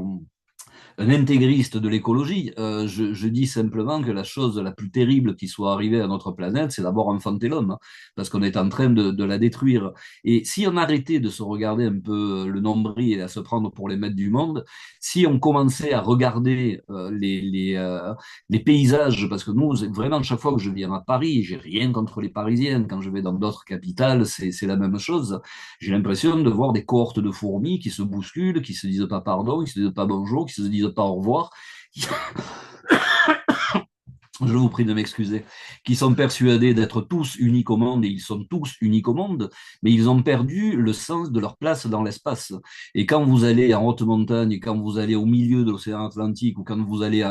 Speaker 2: un intégriste de l'écologie. Je dis simplement que la chose la plus terrible qui soit arrivée à notre planète, c'est d'abord enfanter l'homme, hein, parce qu'on est en train de la détruire. Et si on arrêtait de se regarder un peu le nombril et à se prendre pour les maîtres du monde, si on commençait à regarder les paysages, parce que nous, vraiment, chaque fois que je viens à Paris, j'ai rien contre les Parisiens, quand je vais dans d'autres capitales, c'est la même chose. J'ai l'impression de voir des cohortes de fourmis qui se bousculent, qui se disent pas pardon, qui se disent pas bonjour, qui se disent pas au revoir, je vous prie de m'excuser, qui sont persuadés d'être tous uniques au monde, et ils sont tous uniques au monde, mais ils ont perdu le sens de leur place dans l'espace. Et quand vous allez en haute montagne, quand vous allez au milieu de l'océan Atlantique, ou quand vous allez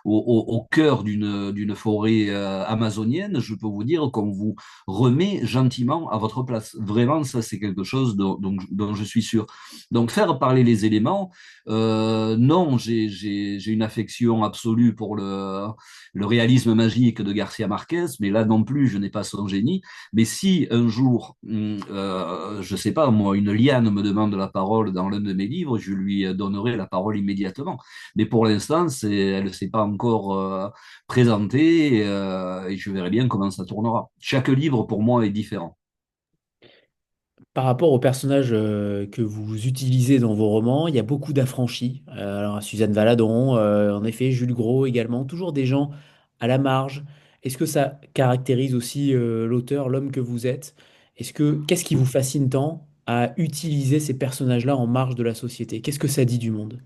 Speaker 2: au cœur d'une forêt amazonienne, je peux vous dire qu'on vous remet gentiment à votre place. Vraiment, ça, c'est quelque chose dont je suis sûr. Donc, faire parler les éléments, non, j'ai une affection absolue pour le réalisme magique de Garcia Marquez, mais là non plus, je n'ai pas son génie. Mais si un jour, je ne sais pas, moi, une liane me demande la parole dans l'un de mes livres, je lui donnerai la parole immédiatement. Mais pour l'instant, elle ne s'est pas encore présentée et je verrai bien comment ça tournera. Chaque livre, pour moi, est différent.
Speaker 1: Par rapport aux personnages que vous utilisez dans vos romans, il y a beaucoup d'affranchis. Alors, Suzanne Valadon, en effet, Jules Gros également, toujours des gens à la marge. Est-ce que ça caractérise aussi l'auteur, l'homme que vous êtes? Qu'est-ce qui vous fascine tant à utiliser ces personnages-là en marge de la société? Qu'est-ce que ça dit du monde?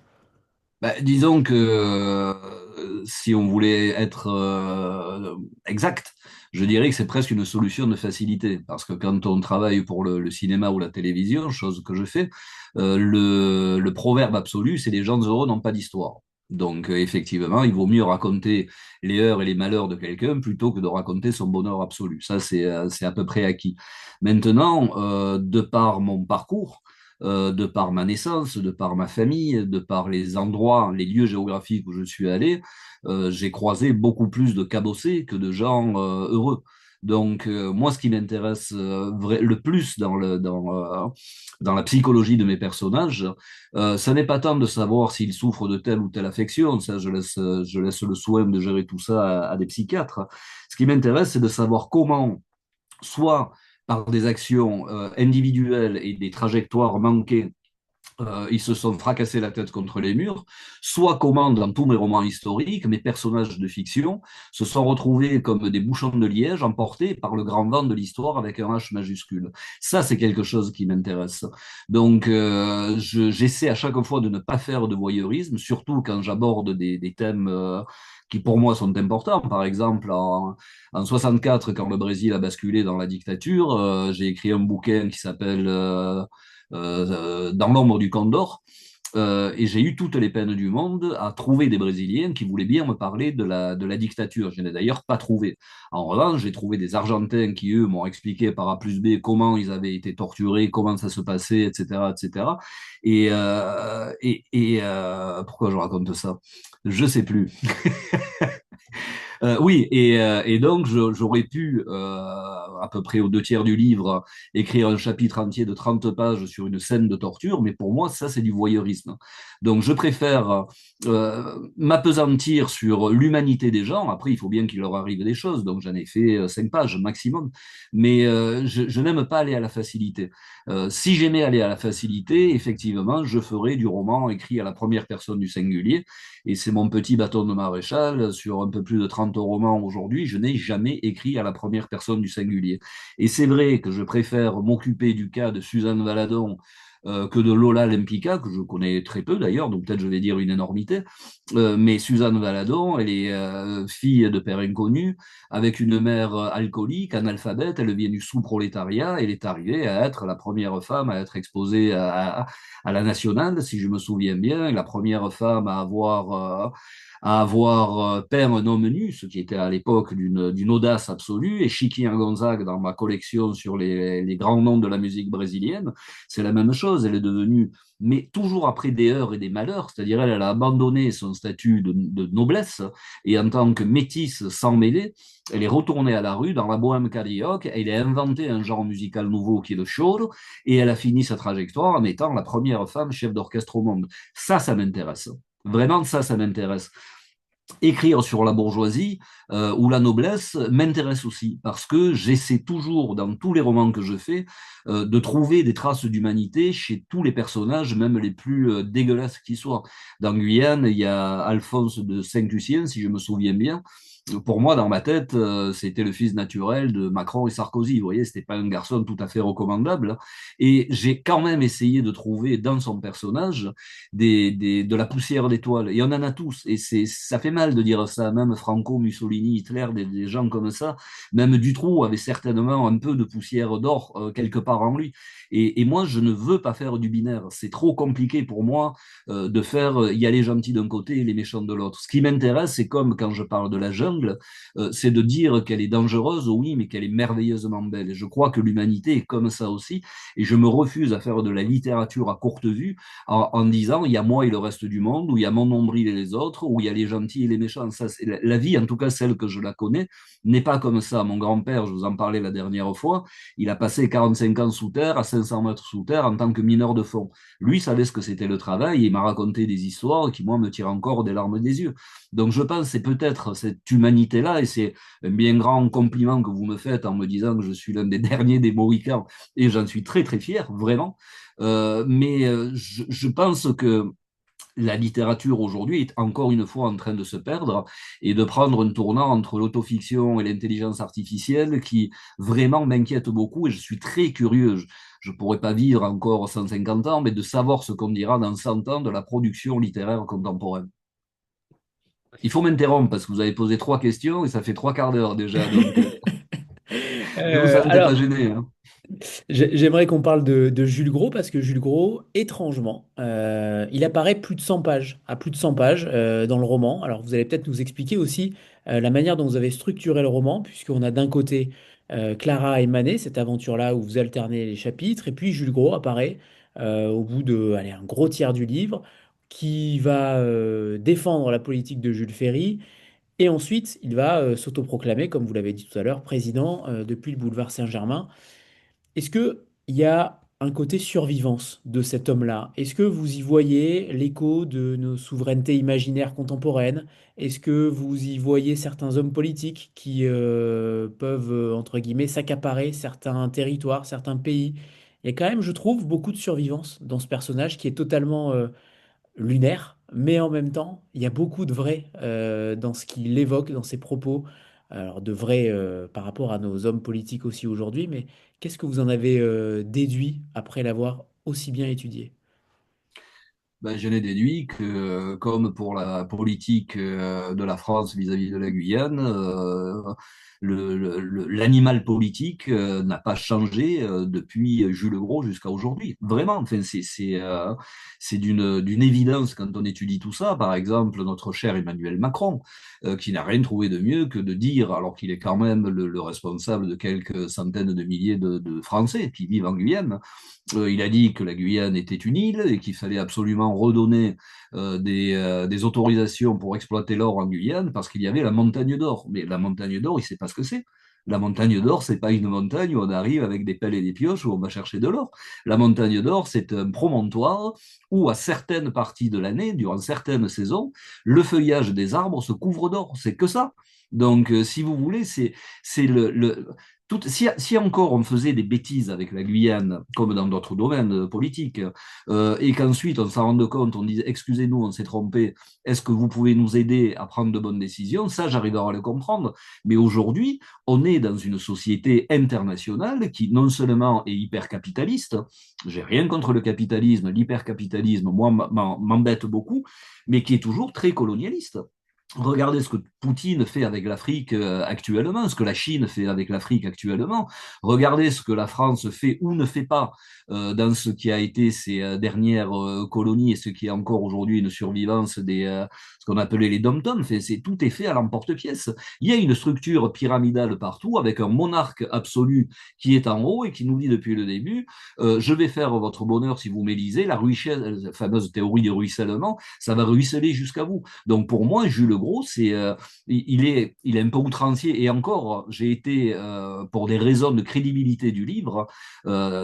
Speaker 2: Bah, disons que si on voulait être exact, je dirais que c'est presque une solution de facilité. Parce que quand on travaille pour le cinéma ou la télévision, chose que je fais, le proverbe absolu, c'est les gens heureux n'ont pas d'histoire. Donc effectivement, il vaut mieux raconter les heures et les malheurs de quelqu'un plutôt que de raconter son bonheur absolu. Ça, c'est à peu près acquis. Maintenant, de par mon parcours, de par ma naissance, de par ma famille, de par les endroits, les lieux géographiques où je suis allé, j'ai croisé beaucoup plus de cabossés que de gens heureux. Donc, moi, ce qui m'intéresse le plus dans la psychologie de mes personnages, ce n'est pas tant de savoir s'ils souffrent de telle ou telle affection, ça, je laisse le soin de gérer tout ça à des psychiatres. Ce qui m'intéresse, c'est de savoir comment soit par des actions individuelles et des trajectoires manquées, ils se sont fracassés la tête contre les murs, soit comment, dans tous mes romans historiques, mes personnages de fiction se sont retrouvés comme des bouchons de liège emportés par le grand vent de l'histoire avec un H majuscule. Ça, c'est quelque chose qui m'intéresse. Donc, j'essaie à chaque fois de ne pas faire de voyeurisme, surtout quand j'aborde des thèmes qui pour moi sont importants. Par exemple, en 64, quand le Brésil a basculé dans la dictature, j'ai écrit un bouquin qui s'appelle Dans l'ombre du Condor. Et j'ai eu toutes les peines du monde à trouver des Brésiliens qui voulaient bien me parler de la dictature. Je n'ai d'ailleurs pas trouvé. En revanche, j'ai trouvé des Argentins qui, eux, m'ont expliqué par A plus B comment ils avaient été torturés, comment ça se passait, etc., etc. Et pourquoi je raconte ça? Je sais plus. Oui, et donc j'aurais pu, à peu près aux deux tiers du livre, écrire un chapitre entier de 30 pages sur une scène de torture, mais pour moi, ça, c'est du voyeurisme. Donc je préfère m'apesantir sur l'humanité des gens. Après, il faut bien qu'il leur arrive des choses, donc j'en ai fait 5 pages maximum. Mais je n'aime pas aller à la facilité. Si j'aimais aller à la facilité, effectivement, je ferais du roman écrit à la première personne du singulier, et c'est mon petit bâton de maréchal. Sur un peu plus de 30 romans aujourd'hui, je n'ai jamais écrit à la première personne du singulier. Et c'est vrai que je préfère m'occuper du cas de Suzanne Valadon que de Lola Lempicka, que je connais très peu d'ailleurs, donc peut-être je vais dire une énormité. Mais Suzanne Valadon, elle est fille de père inconnu, avec une mère alcoolique, analphabète, elle vient du sous-prolétariat, elle est arrivée à être la première femme à être exposée à la nationale, si je me souviens bien, et la première femme à avoir peint un homme nu, ce qui était à l'époque d'une audace absolue. Et Chiquinha Gonzague, dans ma collection sur les grands noms de la musique brésilienne, c'est la même chose. Elle est devenue, mais toujours après des heurts et des malheurs, c'est-à-dire elle a abandonné son statut de noblesse, et en tant que métisse sans mêler, elle est retournée à la rue dans la bohème carioca, elle a inventé un genre musical nouveau qui est le choro, et elle a fini sa trajectoire en étant la première femme chef d'orchestre au monde. Ça m'intéresse. Vraiment, ça m'intéresse. Écrire sur la bourgeoisie ou la noblesse m'intéresse aussi, parce que j'essaie toujours, dans tous les romans que je fais, de trouver des traces d'humanité chez tous les personnages, même les plus dégueulasses qui soient. Dans Guyane, il y a Alphonse de Saint-Lucien, si je me souviens bien. Pour moi, dans ma tête, c'était le fils naturel de Macron et Sarkozy. Vous voyez, c'était pas un garçon tout à fait recommandable. Et j'ai quand même essayé de trouver dans son personnage de la poussière d'étoiles. Et on en a tous. Et ça fait mal de dire ça. Même Franco, Mussolini, Hitler, des gens comme ça. Même Dutroux avait certainement un peu de poussière d'or quelque part en lui. Et moi, je ne veux pas faire du binaire. C'est trop compliqué pour moi de faire il y a les gentils d'un côté et les méchants de l'autre. Ce qui m'intéresse, c'est comme quand je parle de la jungle, c'est de dire qu'elle est dangereuse, oui, mais qu'elle est merveilleusement belle. Et je crois que l'humanité est comme ça aussi. Et je me refuse à faire de la littérature à courte vue en disant il y a moi et le reste du monde, ou il y a mon nombril et les autres, ou il y a les gentils et les méchants. Ça, c'est la vie, en tout cas celle que je la connais, n'est pas comme ça. Mon grand-père, je vous en parlais la dernière fois, il a passé 45 ans sous terre, à 500 mètres sous terre, en tant que mineur de fond. Lui savait ce que c'était le travail, et il m'a raconté des histoires qui, moi, me tirent encore des larmes des yeux. Donc je pense que c'est peut-être cette humanité-là, et c'est un bien grand compliment que vous me faites en me disant que je suis l'un des derniers des Mohicans, et j'en suis très très fier, vraiment. Mais je pense que la littérature aujourd'hui est encore une fois en train de se perdre et de prendre un tournant entre l'autofiction et l'intelligence artificielle qui vraiment m'inquiète beaucoup, et je suis très curieux. Je ne pourrais pas vivre encore 150 ans, mais de savoir ce qu'on dira dans 100 ans de la production littéraire contemporaine. Il faut m'interrompre parce que vous avez posé 3 questions et ça fait 3 quarts d'heure déjà, donc ne vous sentez pas
Speaker 1: Alors,
Speaker 2: gêné, hein.
Speaker 1: j'aimerais qu'on parle de Jules Gros parce que Jules Gros, étrangement, il apparaît plus de 100 pages, à plus de 100 pages dans le roman. Alors vous allez peut-être nous expliquer aussi la manière dont vous avez structuré le roman, puisqu'on a d'un côté Clara et Manet, cette aventure-là où vous alternez les chapitres, et puis Jules Gros apparaît au bout de, allez, un gros tiers du livre, qui va défendre la politique de Jules Ferry. Et ensuite, il va s'autoproclamer, comme vous l'avez dit tout à l'heure, président depuis le boulevard Saint-Germain. Est-ce que il y a un côté survivance de cet homme-là? Est-ce que vous y voyez l'écho de nos souverainetés imaginaires contemporaines? Est-ce que vous y voyez certains hommes politiques qui peuvent, entre guillemets, s'accaparer certains territoires, certains pays? Il y a quand même, je trouve, beaucoup de survivance dans ce personnage qui est totalement lunaire, mais en même temps, il y a beaucoup de vrai dans ce qu'il évoque, dans ses propos. Alors, de vrai par rapport à nos hommes politiques aussi aujourd'hui, mais qu'est-ce que vous en avez déduit après l'avoir aussi bien étudié?
Speaker 2: Ben, je n'ai déduit que, comme pour la politique de la France vis-à-vis de la Guyane, l'animal politique n'a pas changé depuis Jules Gros jusqu'à aujourd'hui. Vraiment, enfin, c'est d'une évidence quand on étudie tout ça. Par exemple, notre cher Emmanuel Macron, qui n'a rien trouvé de mieux que de dire, alors qu'il est quand même le responsable de quelques centaines de milliers de Français qui vivent en Guyane, Il a dit que la Guyane était une île et qu'il fallait absolument redonner des autorisations pour exploiter l'or en Guyane parce qu'il y avait la montagne d'or. Mais la montagne d'or, il ne sait pas ce que c'est. La montagne d'or, c'est pas une montagne où on arrive avec des pelles et des pioches où on va chercher de l'or. La montagne d'or, c'est un promontoire où, à certaines parties de l'année, durant certaines saisons, le feuillage des arbres se couvre d'or. C'est que ça. Donc, si vous voulez, c'est si encore on faisait des bêtises avec la Guyane, comme dans d'autres domaines politiques, et qu'ensuite on s'en rende compte, on disait excusez-nous, on s'est trompé, est-ce que vous pouvez nous aider à prendre de bonnes décisions? Ça, j'arriverai à le comprendre. Mais aujourd'hui, on est dans une société internationale qui non seulement est hyper capitaliste, j'ai rien contre le capitalisme, l'hypercapitalisme, moi, m'embête beaucoup, mais qui est toujours très colonialiste. Regardez ce que Poutine fait avec l'Afrique actuellement, ce que la Chine fait avec l'Afrique actuellement. Regardez ce que la France fait ou ne fait pas dans ce qui a été ses dernières colonies et ce qui est encore aujourd'hui une survivance ce qu'on appelait les dom-toms. Tout est fait à l'emporte-pièce. Il y a une structure pyramidale partout avec un monarque absolu qui est en haut et qui nous dit depuis le début je vais faire votre bonheur si vous m'élisez. La fameuse théorie du ruissellement, ça va ruisseler jusqu'à vous. Donc pour moi, Jules Gros, il est un peu outrancier. Et encore, j'ai été, pour des raisons de crédibilité du livre,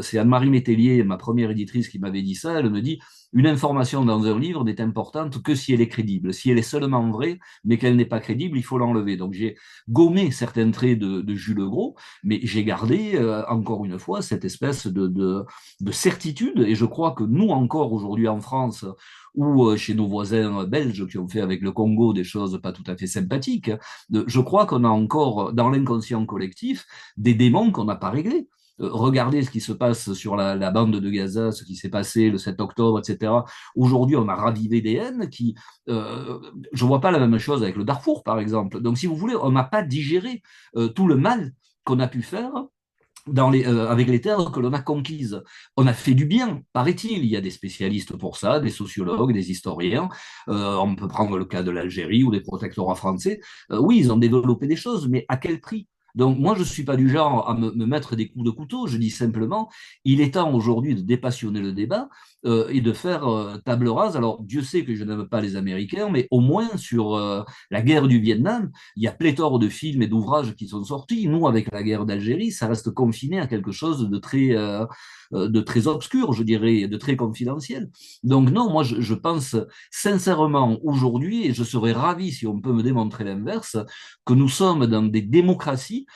Speaker 2: c'est Anne-Marie Métellier, ma première éditrice, qui m'avait dit ça. Elle me dit, une information dans un livre n'est importante que si elle est crédible. Si elle est seulement vraie, mais qu'elle n'est pas crédible, il faut l'enlever. Donc j'ai gommé certains traits de Jules Gros, mais j'ai gardé, encore une fois, cette espèce de certitude. Et je crois que nous, encore aujourd'hui en France, ou chez nos voisins belges qui ont fait avec le Congo des choses pas tout à fait sympathiques, je crois qu'on a encore dans l'inconscient collectif des démons qu'on n'a pas réglés. Regardez ce qui se passe sur la bande de Gaza, ce qui s'est passé le 7 octobre, etc. Aujourd'hui, on a ravivé des haines qui... je ne vois pas la même chose avec le Darfour, par exemple. Donc, si vous voulez, on n'a pas digéré tout le mal qu'on a pu faire avec les terres que l'on a conquises. On a fait du bien, paraît-il. Il y a des spécialistes pour ça, des sociologues, des historiens. On peut prendre le cas de l'Algérie ou des protectorats français. Oui, ils ont développé des choses, mais à quel prix? Donc moi, je ne suis pas du genre à me mettre des coups de couteau. Je dis simplement, il est temps aujourd'hui de dépassionner le débat et de faire table rase. Alors Dieu sait que je n'aime pas les Américains, mais au moins sur la guerre du Vietnam, il y a pléthore de films et d'ouvrages qui sont sortis. Nous, avec la guerre d'Algérie, ça reste confiné à quelque chose de très obscur, je dirais, de très confidentiel. Donc non, moi, je pense sincèrement aujourd'hui, et je serais ravi si on peut me démontrer l'inverse, que nous sommes dans des démocraties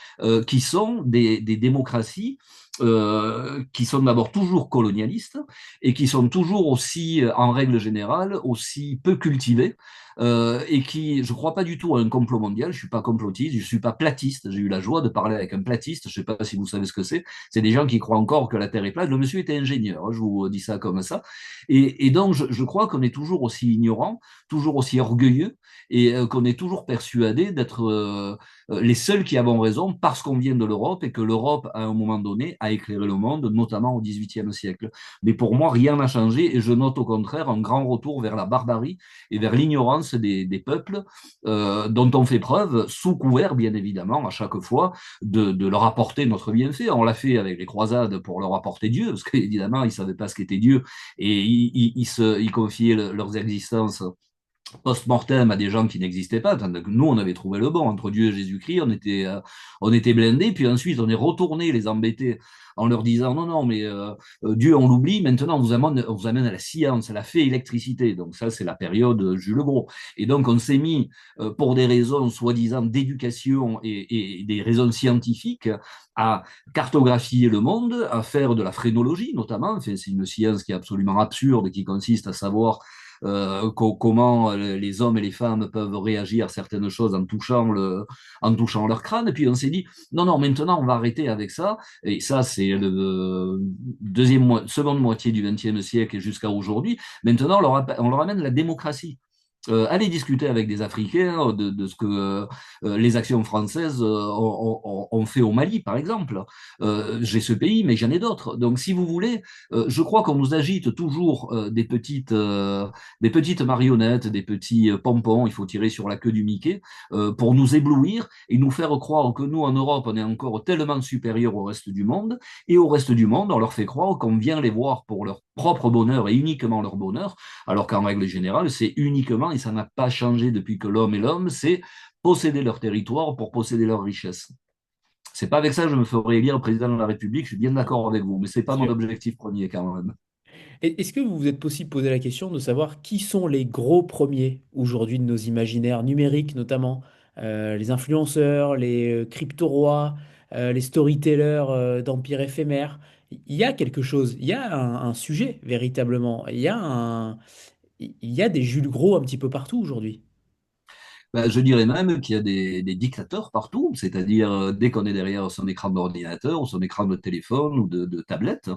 Speaker 2: qui sont des démocraties qui sont d'abord toujours colonialistes et qui sont toujours aussi, en règle générale, aussi peu cultivées et qui, je ne crois pas du tout à un complot mondial, je ne suis pas complotiste, je ne suis pas platiste, j'ai eu la joie de parler avec un platiste, je ne sais pas si vous savez ce que c'est des gens qui croient encore que la Terre est plate, le monsieur était ingénieur, hein, je vous dis ça comme ça, et donc je crois qu'on est toujours aussi ignorant, toujours aussi orgueilleux, et qu'on est toujours persuadé d'être les seuls qui avons raison parce qu'on vient de l'Europe et que l'Europe, à un moment donné, a éclairé le monde, notamment au XVIIIe siècle. Mais pour moi, rien n'a changé et je note au contraire un grand retour vers la barbarie et vers l'ignorance des peuples dont on fait preuve, sous couvert, bien évidemment, à chaque fois, de leur apporter notre bienfait. On l'a fait avec les croisades pour leur apporter Dieu, parce qu'évidemment, ils ne savaient pas ce qu'était Dieu et ils confiaient leurs existences post-mortem à des gens qui n'existaient pas, tandis que nous, on avait trouvé le bon. Entre Dieu et Jésus-Christ, on était blindés, puis ensuite, on est retourné les embêter en leur disant, non, non, mais Dieu, on l'oublie, maintenant, on vous amène à la science, à la fée électricité. Donc ça, c'est la période Jules Gros. Et donc, on s'est mis, pour des raisons soi-disant d'éducation et des raisons scientifiques, à cartographier le monde, à faire de la phrénologie, notamment. Enfin, c'est une science qui est absolument absurde et qui consiste à savoir comment les hommes et les femmes peuvent réagir à certaines choses en touchant leur crâne. Et puis on s'est dit, non, non, maintenant on va arrêter avec ça. Et ça, c'est le seconde moitié du XXe siècle et jusqu'à aujourd'hui. Maintenant, on leur amène la démocratie. allez discuter avec des Africains de ce que les actions françaises ont fait au Mali, par exemple. J'ai ce pays, mais j'en ai d'autres. Donc, si vous voulez, je crois qu'on nous agite toujours des petites marionnettes, des petits pompons, il faut tirer sur la queue du Mickey, pour nous éblouir et nous faire croire que nous, en Europe, on est encore tellement supérieurs au reste du monde. Et au reste du monde, on leur fait croire qu'on vient les voir pour leur propre bonheur et uniquement leur bonheur, alors qu'en règle générale, c'est uniquement, et ça n'a pas changé depuis que l'homme est l'homme, c'est posséder leur territoire pour posséder leur richesse. C'est pas avec ça que je me ferai élire président de la République, je suis bien d'accord avec vous, mais c'est pas mon
Speaker 1: Sûr.
Speaker 2: objectif premier quand même.
Speaker 1: Est-ce que vous vous êtes possible posé la question de savoir qui sont les gros premiers aujourd'hui de nos imaginaires numériques, notamment les influenceurs, les crypto-rois, les storytellers d'empire éphémère? Il y a quelque chose, il y a un sujet véritablement, il y a des Jules Gros un petit peu partout aujourd'hui.
Speaker 2: Ben, je dirais même qu'il y a des dictateurs partout, c'est-à-dire dès qu'on est derrière son écran d'ordinateur ou son écran de téléphone ou de tablette,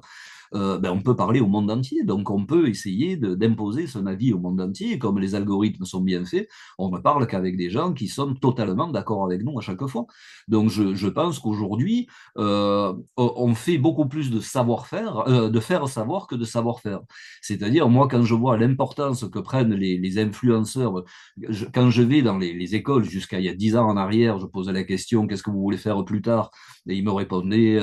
Speaker 2: ben, on peut parler au monde entier. Donc, on peut essayer d'imposer son avis au monde entier. Et comme les algorithmes sont bien faits, on ne parle qu'avec des gens qui sont totalement d'accord avec nous à chaque fois. Donc, je pense qu'aujourd'hui, on fait beaucoup plus de savoir-faire, de faire savoir que de savoir-faire. C'est-à-dire, moi, quand je vois l'importance que prennent les influenceurs, quand je vais dans les écoles jusqu'à il y a 10 ans en arrière, je posais la question, qu'est-ce que vous voulez faire plus tard? Et ils me répondaient,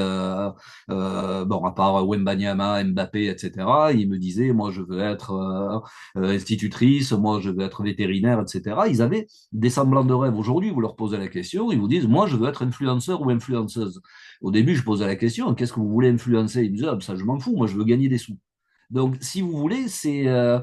Speaker 2: bon, à part Wembanyama, Mbappé, etc., il me disait, moi, je veux être institutrice, moi, je veux être vétérinaire, etc. Ils avaient des semblants de rêve. Aujourd'hui, vous leur posez la question, ils vous disent, moi, je veux être influenceur ou influenceuse. Au début, je posais la question, qu'est-ce que vous voulez influencer? Ils me disaient, ah, ça, je m'en fous, moi, je veux gagner des sous. Donc, si vous voulez, ça,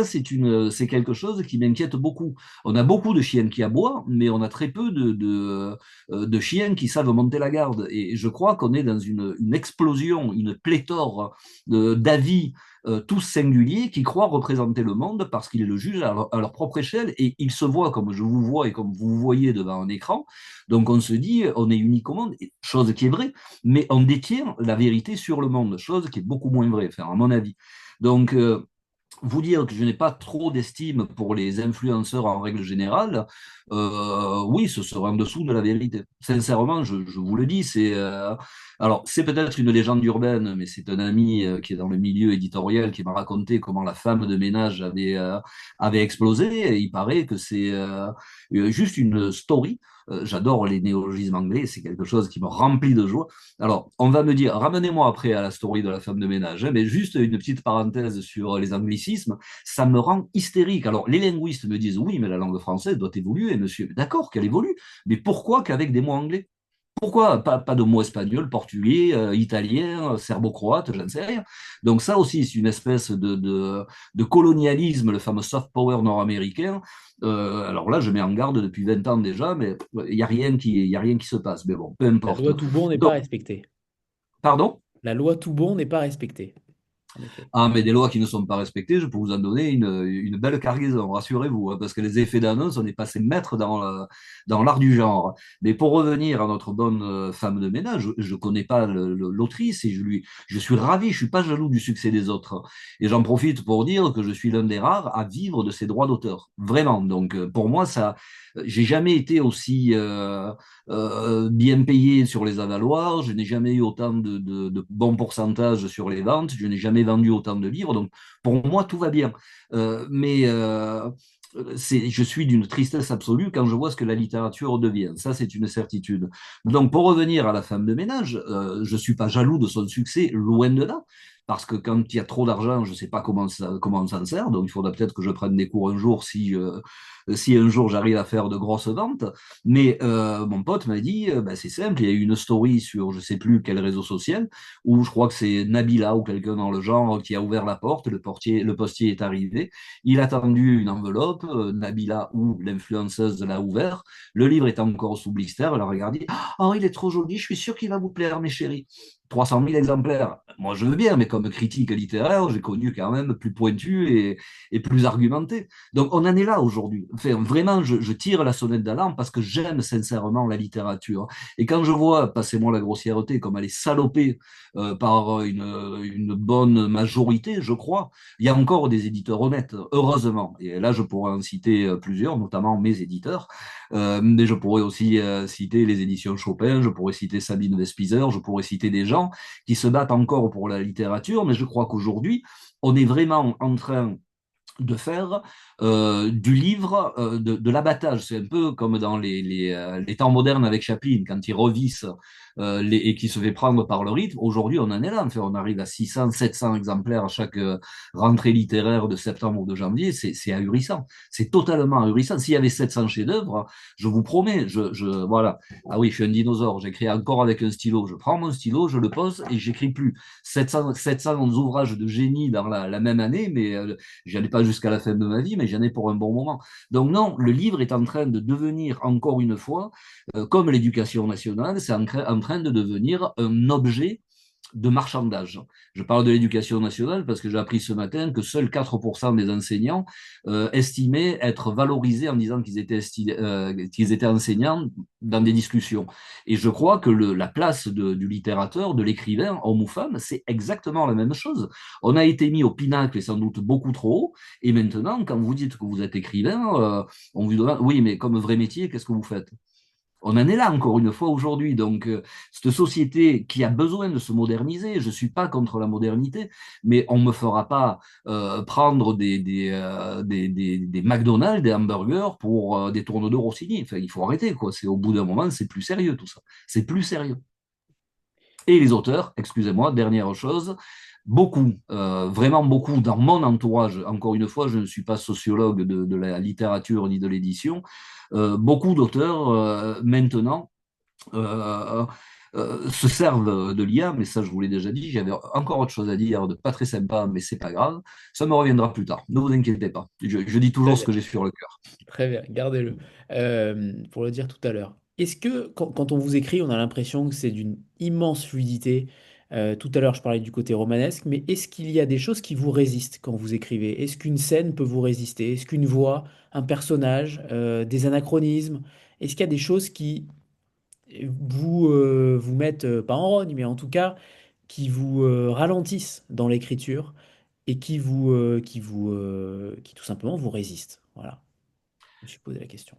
Speaker 2: c'est quelque chose qui m'inquiète beaucoup. On a beaucoup de chiens qui aboient, mais on a très peu de chiens qui savent monter la garde. Et je crois qu'on est dans une explosion, une pléthore d'avis, tous singuliers, qui croient représenter le monde parce qu'ils le jugent à leur propre échelle et ils se voient comme je vous vois et comme vous vous voyez devant un écran. Donc, on se dit, on est unique au monde, chose qui est vraie, mais on détient la vérité sur le monde, chose qui est beaucoup moins vraie, enfin, à mon avis. Donc, vous dire que je n'ai pas trop d'estime pour les influenceurs en règle générale, oui, ce serait en dessous de la vérité. Sincèrement, je vous le dis, alors c'est peut-être une légende urbaine, mais c'est un ami qui est dans le milieu éditorial qui m'a raconté comment la femme de ménage avait explosé. Et il paraît que c'est juste une story. J'adore les néologismes anglais, c'est quelque chose qui me remplit de joie. Alors, on va me dire, ramenez-moi après à la story de la femme de ménage, hein, mais juste une petite parenthèse sur les anglicismes, ça me rend hystérique. Alors, les linguistes me disent, oui, mais la langue française doit évoluer, monsieur. D'accord qu'elle évolue, mais pourquoi qu'avec des mots anglais? Pourquoi pas de mots espagnol, portugais, italien, serbo-croate, je ne sais rien. Donc ça aussi, c'est une espèce de colonialisme, le fameux soft power nord-américain. Alors là, je mets en garde depuis 20 ans déjà, mais il y a rien qui se passe. Mais bon, peu
Speaker 1: La
Speaker 2: importe.
Speaker 1: loi tout bon n'est pas
Speaker 2: Donc,
Speaker 1: respectée.
Speaker 2: pardon?
Speaker 1: La loi tout bon n'est pas respectée, en effet.
Speaker 2: Ah, mais des lois qui ne sont pas respectées, je peux vous en donner une belle cargaison, rassurez-vous, hein, parce que les effets d'annonce, on est passé maître dans l'art du genre. Mais pour revenir à notre bonne femme de ménage, je ne connais pas l'autrice et je suis ravi, je suis pas jaloux du succès des autres. Et j'en profite pour dire que je suis l'un des rares à vivre de ses droits d'auteur. Vraiment. Donc, pour moi, ça, j'ai jamais été aussi bien payé sur les avaloirs, je n'ai jamais eu autant de bons pourcentages sur les ventes, je n'ai jamais vendu autant de livres, donc pour moi tout va bien. Mais je suis d'une tristesse absolue quand je vois ce que la littérature devient. Ça, c'est une certitude. Donc, pour revenir à la femme de ménage, je ne suis pas jaloux de son succès, loin de là. Parce que quand il y a trop d'argent, je ne sais pas comment on s'en sert. Donc, il faudra peut-être que je prenne des cours un jour si un jour j'arrive à faire de grosses ventes. Mais mon pote m'a dit, bah, c'est simple, il y a eu une story sur je sais plus quel réseau social, où je crois que c'est Nabila ou quelqu'un dans le genre qui a ouvert la porte, le postier est arrivé, il a tendu une enveloppe, Nabila ou l'influenceuse l'a ouvert, le livre est encore sous blister, elle a regardé, oh il est trop joli, je suis sûr qu'il va vous plaire mes chéris. 300 000 exemplaires. moi, je veux bien, mais comme critique littéraire, j'ai connu quand même plus pointu et plus argumenté. Donc, on en est là aujourd'hui. Enfin, vraiment, je tire la sonnette d'alarme parce que j'aime sincèrement la littérature. Et quand je vois, passez-moi la grossièreté, comme elle est salopée par une bonne majorité, je crois, il y a encore des éditeurs honnêtes, heureusement. Et là, je pourrais en citer plusieurs, notamment mes éditeurs. Mais je pourrais aussi citer les éditions Chopin, je pourrais citer Sabine Vespizer, je pourrais citer des gens qui se battent encore pour la littérature, mais je crois qu'aujourd'hui, on est vraiment en train de faire du livre de l'abattage. C'est un peu comme dans les temps modernes avec Chaplin, quand il revisse et qui se fait prendre par le rythme. Aujourd'hui, on en est là. Enfin, on arrive à 600, 700 exemplaires à chaque rentrée littéraire de septembre ou de janvier. C'est ahurissant. C'est totalement ahurissant. S'il y avait 700 chefs-d'œuvre, je vous promets, voilà. Ah oui, je suis un dinosaure. J'écris encore avec un stylo. Je prends mon stylo, je le pose et j'écris plus. 700 ouvrages de génie dans la même année, mais j'en ai pas jusqu'à la fin de ma vie, mais j'en ai pour un bon moment. Donc non, le livre est en train de devenir, encore une fois, comme l'éducation nationale, c'est en train de devenir un objet de marchandage. Je parle de l'éducation nationale parce que j'ai appris ce matin que seuls 4% des enseignants estimaient être valorisés en disant qu'ils étaient enseignants dans des discussions. Et je crois que la place du littérateur, de l'écrivain, homme ou femme, c'est exactement la même chose. On a été mis au pinacle et sans doute beaucoup trop haut. Et maintenant, quand vous dites que vous êtes écrivain, on vous demande, oui, mais comme vrai métier, qu'est-ce que vous faites? On en est là encore une fois aujourd'hui. Donc, cette société qui a besoin de se moderniser, je ne suis pas contre la modernité, mais on ne me fera pas prendre des McDonald's, des hamburgers pour des tournes de Rossini. Enfin, il faut arrêter, quoi. C'est au bout d'un moment, c'est plus sérieux tout ça. C'est plus sérieux. Et les auteurs, excusez-moi, dernière chose, beaucoup, vraiment beaucoup dans mon entourage, encore une fois, je ne suis pas sociologue de la littérature ni de l'édition, beaucoup d'auteurs maintenant euh, se servent de l'IA, mais ça je vous l'ai déjà dit, j'avais encore autre chose à dire de pas très sympa, mais c'est pas grave, ça me reviendra plus tard, ne vous inquiétez pas, je dis
Speaker 1: Très
Speaker 2: toujours ce
Speaker 1: bien,
Speaker 2: que j'ai sur le cœur.
Speaker 1: très bien, gardez-le. Pour le dire tout à l'heure. Est-ce que quand on vous écrit, on a l'impression que c'est d'une immense fluidité? Tout à l'heure, je parlais du côté romanesque, mais est-ce qu'il y a des choses qui vous résistent quand vous écrivez? Est-ce qu'une scène peut vous résister? Est-ce qu'une voix, un personnage, des anachronismes? Est-ce qu'il y a des choses qui vous mettent, pas en rogne, mais en tout cas, qui vous ralentissent dans l'écriture et qui tout simplement vous résistent? Voilà, je me suis posé la question.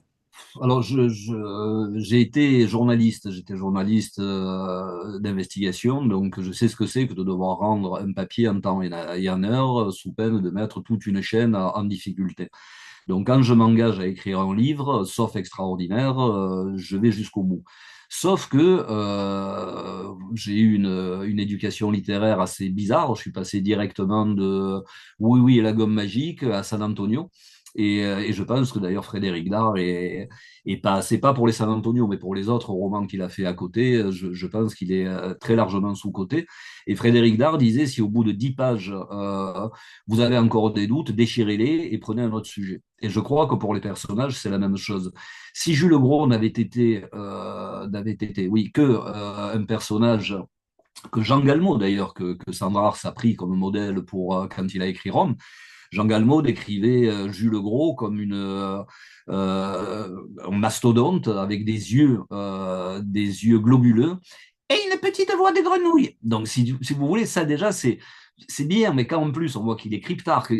Speaker 2: Alors, j'ai été journaliste, j'étais journaliste d'investigation, donc je sais ce que c'est que de devoir rendre un papier en temps et en heure, sous peine de mettre toute une chaîne en difficulté. Donc, quand je m'engage à écrire un livre, sauf extraordinaire, je vais jusqu'au bout. Sauf que j'ai eu une éducation littéraire assez bizarre. Je suis passé directement de Oui, oui et la gomme magique à San Antonio. Et je pense que d'ailleurs Frédéric Dard est pas, c'est pas pour les San Antonio, mais pour les autres romans qu'il a fait à côté, je pense qu'il est très largement sous-coté. Et Frédéric Dard disait, si au bout de 10 pages, vous avez encore des doutes, déchirez-les et prenez un autre sujet. Et je crois que pour les personnages, c'est la même chose. Si Jules Gros n'avait été, oui, que un personnage que Jean Galmo d'ailleurs, que Sandra Ars a pris comme modèle pour quand il a écrit Rome, Jean Galmo décrivait Jules Gros comme un mastodonte avec des yeux globuleux et une petite voix de grenouille. Donc, si vous voulez, ça déjà, c'est bien, mais quand en plus on voit qu'il est cryptarque,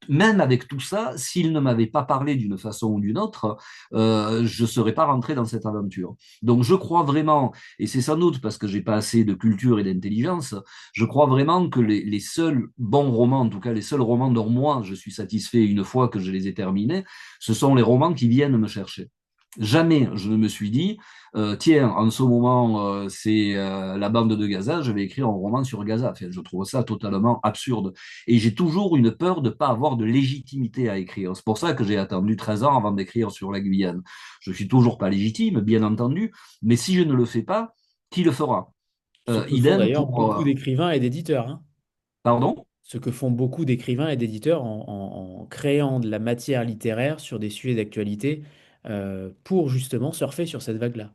Speaker 2: même avec tout ça, s'il ne m'avait pas parlé d'une façon ou d'une autre, je ne serais pas rentré dans cette aventure. Donc je crois vraiment, et c'est sans doute parce que j'ai pas assez de culture et d'intelligence, je crois vraiment que les seuls bons romans, en tout cas les seuls romans dont moi je suis satisfait une fois que je les ai terminés, ce sont les romans qui viennent me chercher. Jamais je ne me suis dit, tiens, en ce moment, c'est la bande de Gaza, je vais écrire un roman sur Gaza. Enfin, je trouve ça totalement absurde. Et j'ai toujours une peur de ne pas avoir de légitimité à écrire. C'est pour ça que j'ai attendu 13 ans avant d'écrire sur la Guyane. Je suis toujours pas légitime, bien entendu, mais si je ne le fais pas, qui le fera?
Speaker 1: Ce que font
Speaker 2: Idem
Speaker 1: d'ailleurs
Speaker 2: pour...
Speaker 1: beaucoup d'écrivains et d'éditeurs, hein.
Speaker 2: pardon?
Speaker 1: Ce que font beaucoup d'écrivains et d'éditeurs en créant de la matière littéraire sur des sujets d'actualité pour justement surfer sur cette vague-là.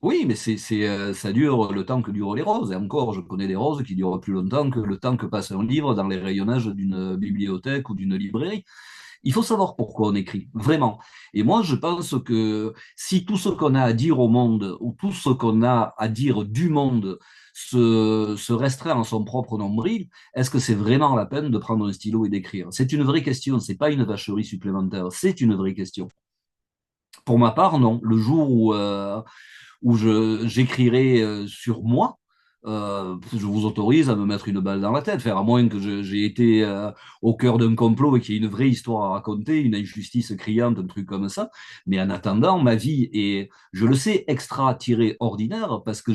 Speaker 2: Oui, mais ça dure le temps que durent les roses. Et encore, je connais des roses qui durent plus longtemps que le temps que passe un livre dans les rayonnages d'une bibliothèque ou d'une librairie. Il faut savoir pourquoi on écrit, vraiment. Et moi, je pense que si tout ce qu'on a à dire au monde, ou tout ce qu'on a à dire du monde, se restreint en son propre nombril, est-ce que c'est vraiment la peine de prendre un stylo et d'écrire? C'est une vraie question, c'est pas une vacherie supplémentaire, c'est une vraie question. Pour ma part, non. Le jour où j'écrirai sur moi, je vous autorise à me mettre une balle dans la tête, faire à moins que j'ai été au cœur d'un complot et qu'il y ait une vraie histoire à raconter, une injustice criante, un truc comme ça. Mais en attendant, ma vie est, je le sais, extra-ordinaire parce que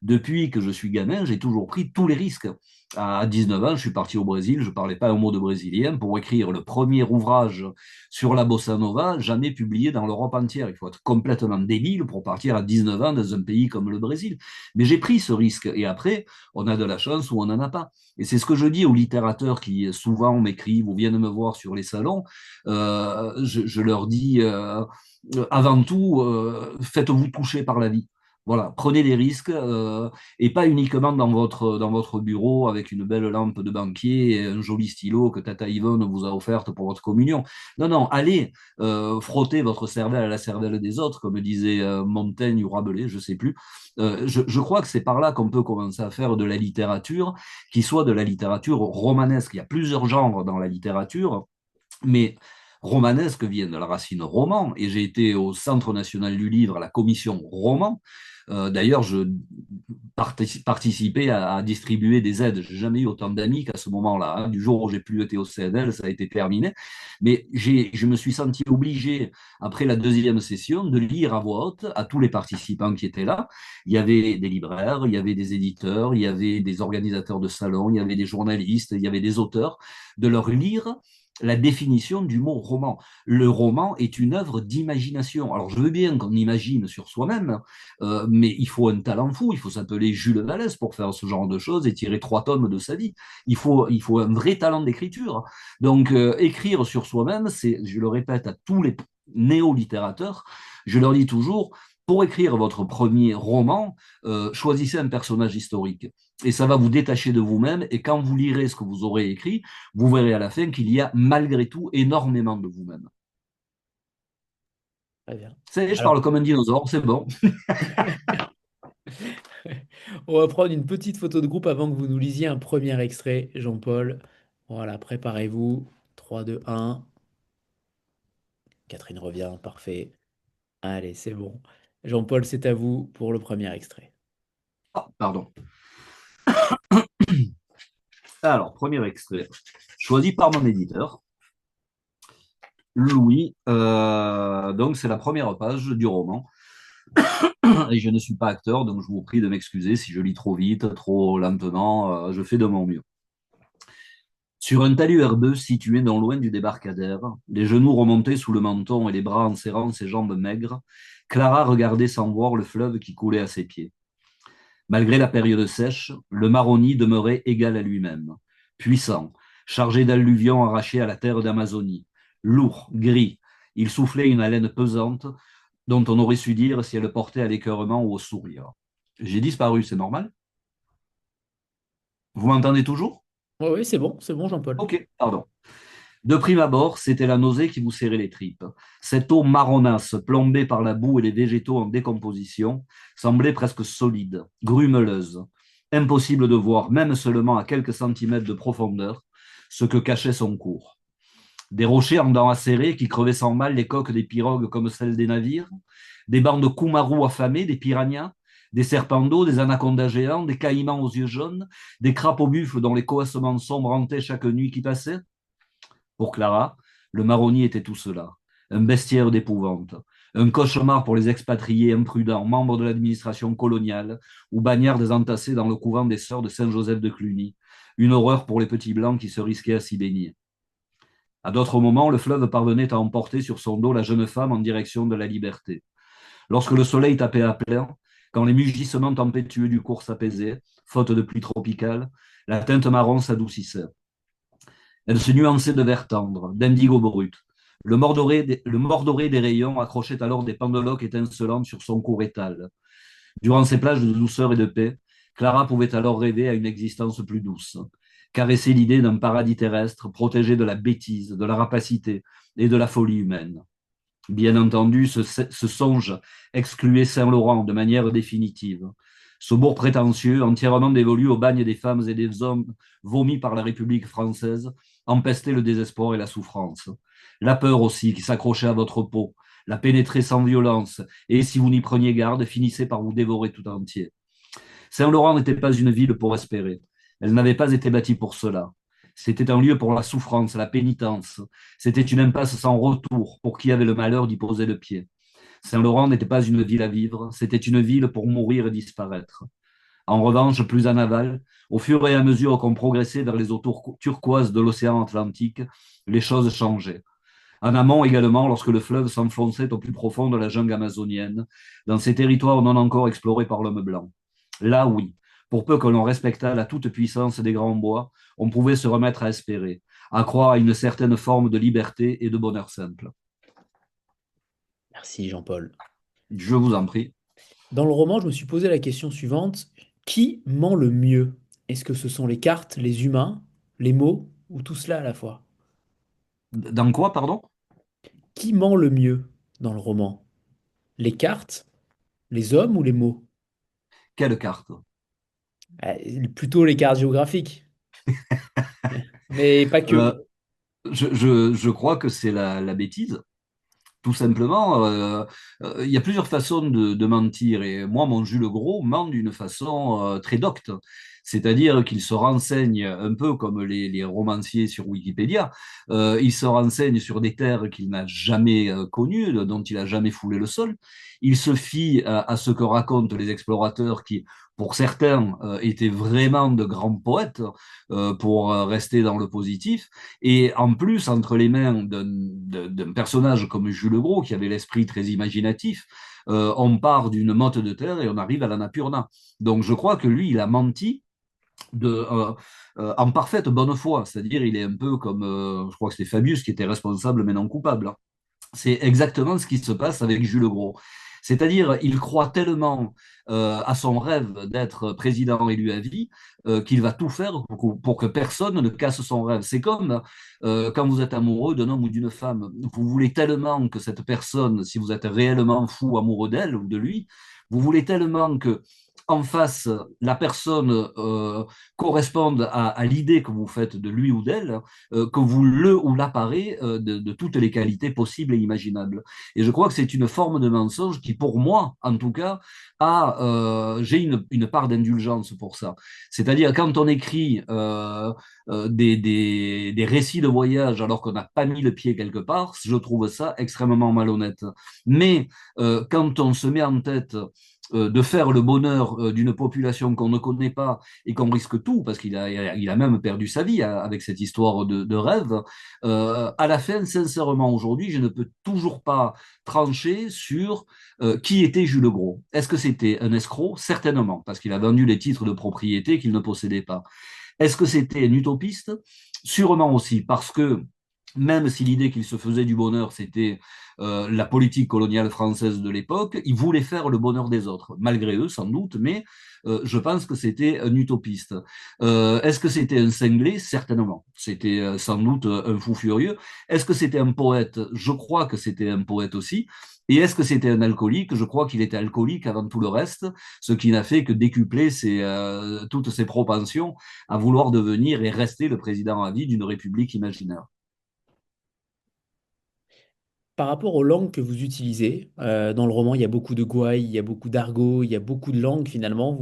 Speaker 2: depuis que je suis gamin, j'ai toujours pris tous les risques. À 19 ans, je suis parti au Brésil, je ne parlais pas un mot de brésilien pour écrire le premier ouvrage sur la bossa nova, jamais publié dans l'Europe entière. Il faut être complètement débile pour partir à 19 ans dans un pays comme le Brésil. Mais j'ai pris ce risque. Et après, on a de la chance ou on n'en a pas. Et c'est ce que je dis aux littérateurs qui souvent m'écrivent ou viennent me voir sur les salons. Je leur dis, avant tout, faites-vous toucher par la vie. Voilà, prenez des risques et pas uniquement dans votre bureau avec une belle lampe de banquier et un joli stylo que Tata Yvonne vous a offerte pour votre communion. Non, non, allez frotter votre cervelle à la cervelle des autres, comme disait Montaigne ou Rabelais, je ne sais plus. Je crois que c'est par là qu'on peut commencer à faire de la littérature, qui soit de la littérature romanesque. Il y a plusieurs genres dans la littérature, mais romanesque vient de la racine roman, et j'ai été au Centre national du livre, à la commission roman. D'ailleurs, je participais à distribuer des aides. J'ai jamais eu autant d'amis qu'à ce moment-là, hein. Du jour où j'ai plus été au CNL, ça a été terminé. Mais je me suis senti obligé, après la deuxième session, de lire à voix haute à tous les participants qui étaient là. Il y avait des libraires, il y avait des éditeurs, il y avait des organisateurs de salons, il y avait des journalistes, il y avait des auteurs, de leur lire la définition du mot roman. Le roman est une œuvre d'imagination. Alors, je veux bien qu'on imagine sur soi-même, mais il faut un talent fou. Il faut s'appeler Jules Vallès pour faire ce genre de choses et tirer 3 tomes de sa vie. Il faut un vrai talent d'écriture. Donc, écrire sur soi-même, c'est, je le répète à tous les néo-littérateurs, je leur dis toujours, pour écrire votre premier roman, choisissez un personnage historique. Et ça va vous détacher de vous-même. Et quand vous lirez ce que vous aurez écrit, vous verrez à la fin qu'il y a malgré tout énormément de vous-même.
Speaker 1: Très bien.
Speaker 2: Ça y est, je
Speaker 1: Alors,
Speaker 2: parle comme un dinosaure, c'est bon.
Speaker 1: on va prendre une petite photo de groupe avant que vous nous lisiez un premier extrait, Jean-Paul. Voilà, préparez-vous. 3, 2, 1. Catherine revient, parfait. Allez, c'est bon. Jean-Paul, c'est à vous pour le premier extrait.
Speaker 2: Ah, pardon. Alors, premier extrait, choisi par mon éditeur, Louis. Donc, c'est la première page du roman. Et je ne suis pas acteur, donc je vous prie de m'excuser si je lis trop vite, trop lentement. Je fais de mon mieux. Sur un talus herbeux situé non loin du débarcadère, les genoux remontés sous le menton et les bras en serrant ses jambes maigres, Clara regardait sans voir le fleuve qui coulait à ses pieds. Malgré la période sèche, le Maroni demeurait égal à lui-même, puissant, chargé d'alluvions arrachées à la terre d'Amazonie, lourd, gris. Il soufflait une haleine pesante dont on aurait su dire si elle portait à l'écœurement ou au sourire. J'ai disparu, c'est normal? Vous m'entendez toujours?
Speaker 1: Oui, oui, c'est bon, Jean-Paul.
Speaker 2: Ok, pardon. De prime abord, c'était la nausée qui vous serrait les tripes. Cette eau marronasse, plombée par la boue et les végétaux en décomposition, semblait presque solide, grumeleuse. Impossible de voir, même seulement à quelques centimètres de profondeur, ce que cachait son cours. Des rochers en dents acérées qui crevaient sans mal les coques des pirogues comme celles des navires, des bancs de coumarous affamés, des piranhas, des serpents d'eau, des anacondas géants, des caïmans aux yeux jaunes, des crapauds buffles dont les coassements sombres hantaient chaque nuit qui passait. Pour Clara, le marronnier était tout cela, un bestiaire d'épouvante, un cauchemar pour les expatriés imprudents, membres de l'administration coloniale ou bagnards entassés dans le couvent des sœurs de Saint-Joseph de Cluny, une horreur pour les petits blancs qui se risquaient à s'y baigner. À d'autres moments, le fleuve parvenait à emporter sur son dos la jeune femme en direction de la liberté. Lorsque le soleil tapait à plein, quand les mugissements tempétueux du cours s'apaisaient, faute de pluie tropicale, la teinte marron s'adoucissait. Elle se nuançait de vert tendre, d'indigo brut. Le mordoré des rayons accrochait alors des pendeloques étincelantes sur son court étal. Durant ces plages de douceur et de paix, Clara pouvait alors rêver à une existence plus douce, caresser l'idée d'un paradis terrestre protégé de la bêtise, de la rapacité et de la folie humaine. Bien entendu, ce songe excluait Saint-Laurent de manière définitive. Ce bourg prétentieux, entièrement dévolu au bagne des femmes et des hommes vomis par la République française, empestait le désespoir et la souffrance. La peur aussi, qui s'accrochait à votre peau, la pénétrait sans violence, et si vous n'y preniez garde, finissait par vous dévorer tout entier. Saint-Laurent n'était pas une ville pour espérer. Elle n'avait pas été bâtie pour cela. C'était un lieu pour la souffrance, la pénitence. C'était une impasse sans retour pour qui avait le malheur d'y poser le pied. Saint-Laurent n'était pas une ville à vivre, c'était une ville pour mourir et disparaître. En revanche, plus en aval, au fur et à mesure qu'on progressait vers les eaux turquoises de l'océan Atlantique, les choses changeaient. En amont également, lorsque le fleuve s'enfonçait au plus profond de la jungle amazonienne, dans ces territoires non encore explorés par l'homme blanc. Là, oui, pour peu que l'on respectât la toute-puissance des grands bois, on pouvait se remettre à espérer, à croire à une certaine forme de liberté et de bonheur simple.
Speaker 1: Merci Jean-Paul.
Speaker 2: Je vous en prie.
Speaker 1: Dans le roman, je me suis posé la question suivante. Qui ment le mieux? Est-ce que ce sont les cartes, les humains, les mots ou tout cela à la fois?
Speaker 2: Dans quoi, pardon?
Speaker 1: Qui ment le mieux dans le roman? Les cartes, les hommes ou les mots?
Speaker 2: Quelle carte?
Speaker 1: Plutôt les cartes géographiques, mais pas que.
Speaker 2: Euh, je crois que c'est la bêtise. Tout simplement, il y a plusieurs façons de mentir. Et moi, mon Jules Gros ment d'une façon très docte. C'est-à-dire qu'il se renseigne un peu comme les romanciers sur Wikipédia. Il se renseigne sur des terres qu'il n'a jamais connues, dont il n'a jamais foulé le sol. Il se fie à ce que racontent les explorateurs qui, pour certains, étaient vraiment de grands poètes, pour rester dans le positif. Et en plus, entre les mains d'un personnage comme Jules Gros, qui avait l'esprit très imaginatif, on part d'une motte de terre et on arrive à l'Annapurna. Donc je crois que lui, il a menti en parfaite bonne foi, c'est-à-dire il est un peu comme, je crois que c'était Fabius qui était responsable mais non coupable. C'est exactement ce qui se passe avec Jules Gros. C'est-à-dire, il croit tellement à son rêve d'être président élu à vie qu'il va tout faire pour que personne ne casse son rêve. C'est comme quand vous êtes amoureux d'un homme ou d'une femme. Vous voulez tellement que cette personne, si vous êtes réellement fou amoureux d'elle ou de lui, vous voulez tellement que en face, la personne corresponde à l'idée que vous faites de lui ou d'elle, que vous le ou l'apparez de toutes les qualités possibles et imaginables. Et je crois que c'est une forme de mensonge qui, pour moi, en tout cas, j'ai une part d'indulgence pour ça. C'est-à-dire, quand on écrit des récits de voyage alors qu'on n'a pas mis le pied quelque part, je trouve ça extrêmement malhonnête. Mais quand on se met en tête de faire le bonheur d'une population qu'on ne connaît pas et qu'on risque tout, parce il a même perdu sa vie avec cette histoire de rêve, à la fin, sincèrement, aujourd'hui, je ne peux toujours pas trancher sur qui était Jules Gros. Est-ce que c'était un escroc? Certainement, parce qu'il a vendu les titres de propriété qu'il ne possédait pas. Est-ce que c'était un utopiste? Sûrement aussi, parce que même si l'idée qu'il se faisait du bonheur, c'était la politique coloniale française de l'époque, il voulait faire le bonheur des autres, malgré eux sans doute, mais je pense que c'était un utopiste. Est-ce que c'était un cinglé? Certainement. C'était sans doute un fou furieux. Est-ce que c'était un poète? Je crois que c'était un poète aussi. Et est-ce que c'était un alcoolique? Je crois qu'il était alcoolique avant tout le reste, ce qui n'a fait que décupler toutes ses propensions à vouloir devenir et rester le président à vie d'une république imaginaire.
Speaker 1: Par rapport aux langues que vous utilisez, dans le roman, il y a beaucoup de gouailles, il y a beaucoup d'argot, il y a beaucoup de langues finalement.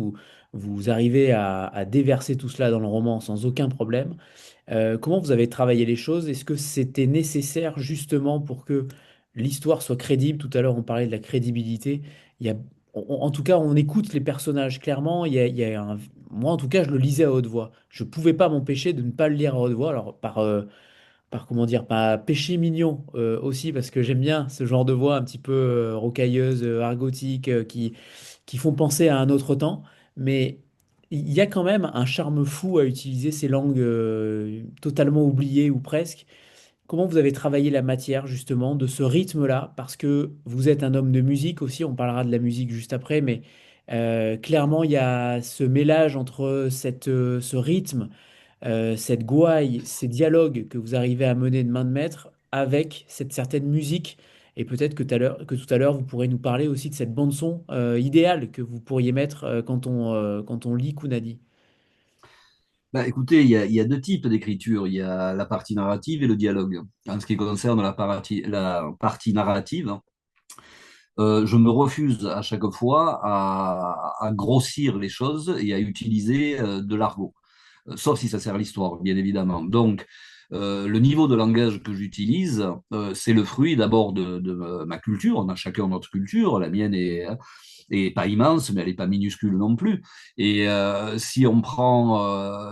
Speaker 1: Vous arrivez à déverser tout cela dans le roman sans aucun problème. Comment vous avez travaillé les choses? Est-ce que c'était nécessaire justement pour que l'histoire soit crédible? Tout à l'heure, on parlait de la crédibilité. Il y a, en tout cas, on écoute les personnages clairement. Il y a moi, en tout cas, je le lisais à haute voix. Je ne pouvais pas m'empêcher de ne pas le lire à haute voix. Alors, par comment dire, pas péché mignon aussi, parce que j'aime bien ce genre de voix un petit peu rocailleuse, argotique, qui font penser à un autre temps. Mais il y a quand même un charme fou à utiliser ces langues totalement oubliées ou presque. Comment vous avez travaillé la matière justement de ce rythme-là? Parce que vous êtes un homme de musique aussi, on parlera de la musique juste après, mais Clairement, il y a ce mélange entre ce rythme, cette gouaille, ces dialogues que vous arrivez à mener de main de maître avec cette certaine musique. Et peut-être que tout à l'heure, vous pourrez nous parler aussi de cette bande-son idéale que vous pourriez mettre quand on lit Kunadi.
Speaker 2: Bah, écoutez, il y a deux types d'écriture. Il y a la partie narrative et le dialogue. En ce qui concerne la partie narrative, je me refuse à chaque fois à grossir les choses et à utiliser de l'argot. Sauf si ça sert l'histoire, bien évidemment. Donc, le niveau de langage que j'utilise, c'est le fruit d'abord de ma culture. On a chacun notre culture. La mienne est pas immense, mais elle n'est pas minuscule non plus. Et si on prend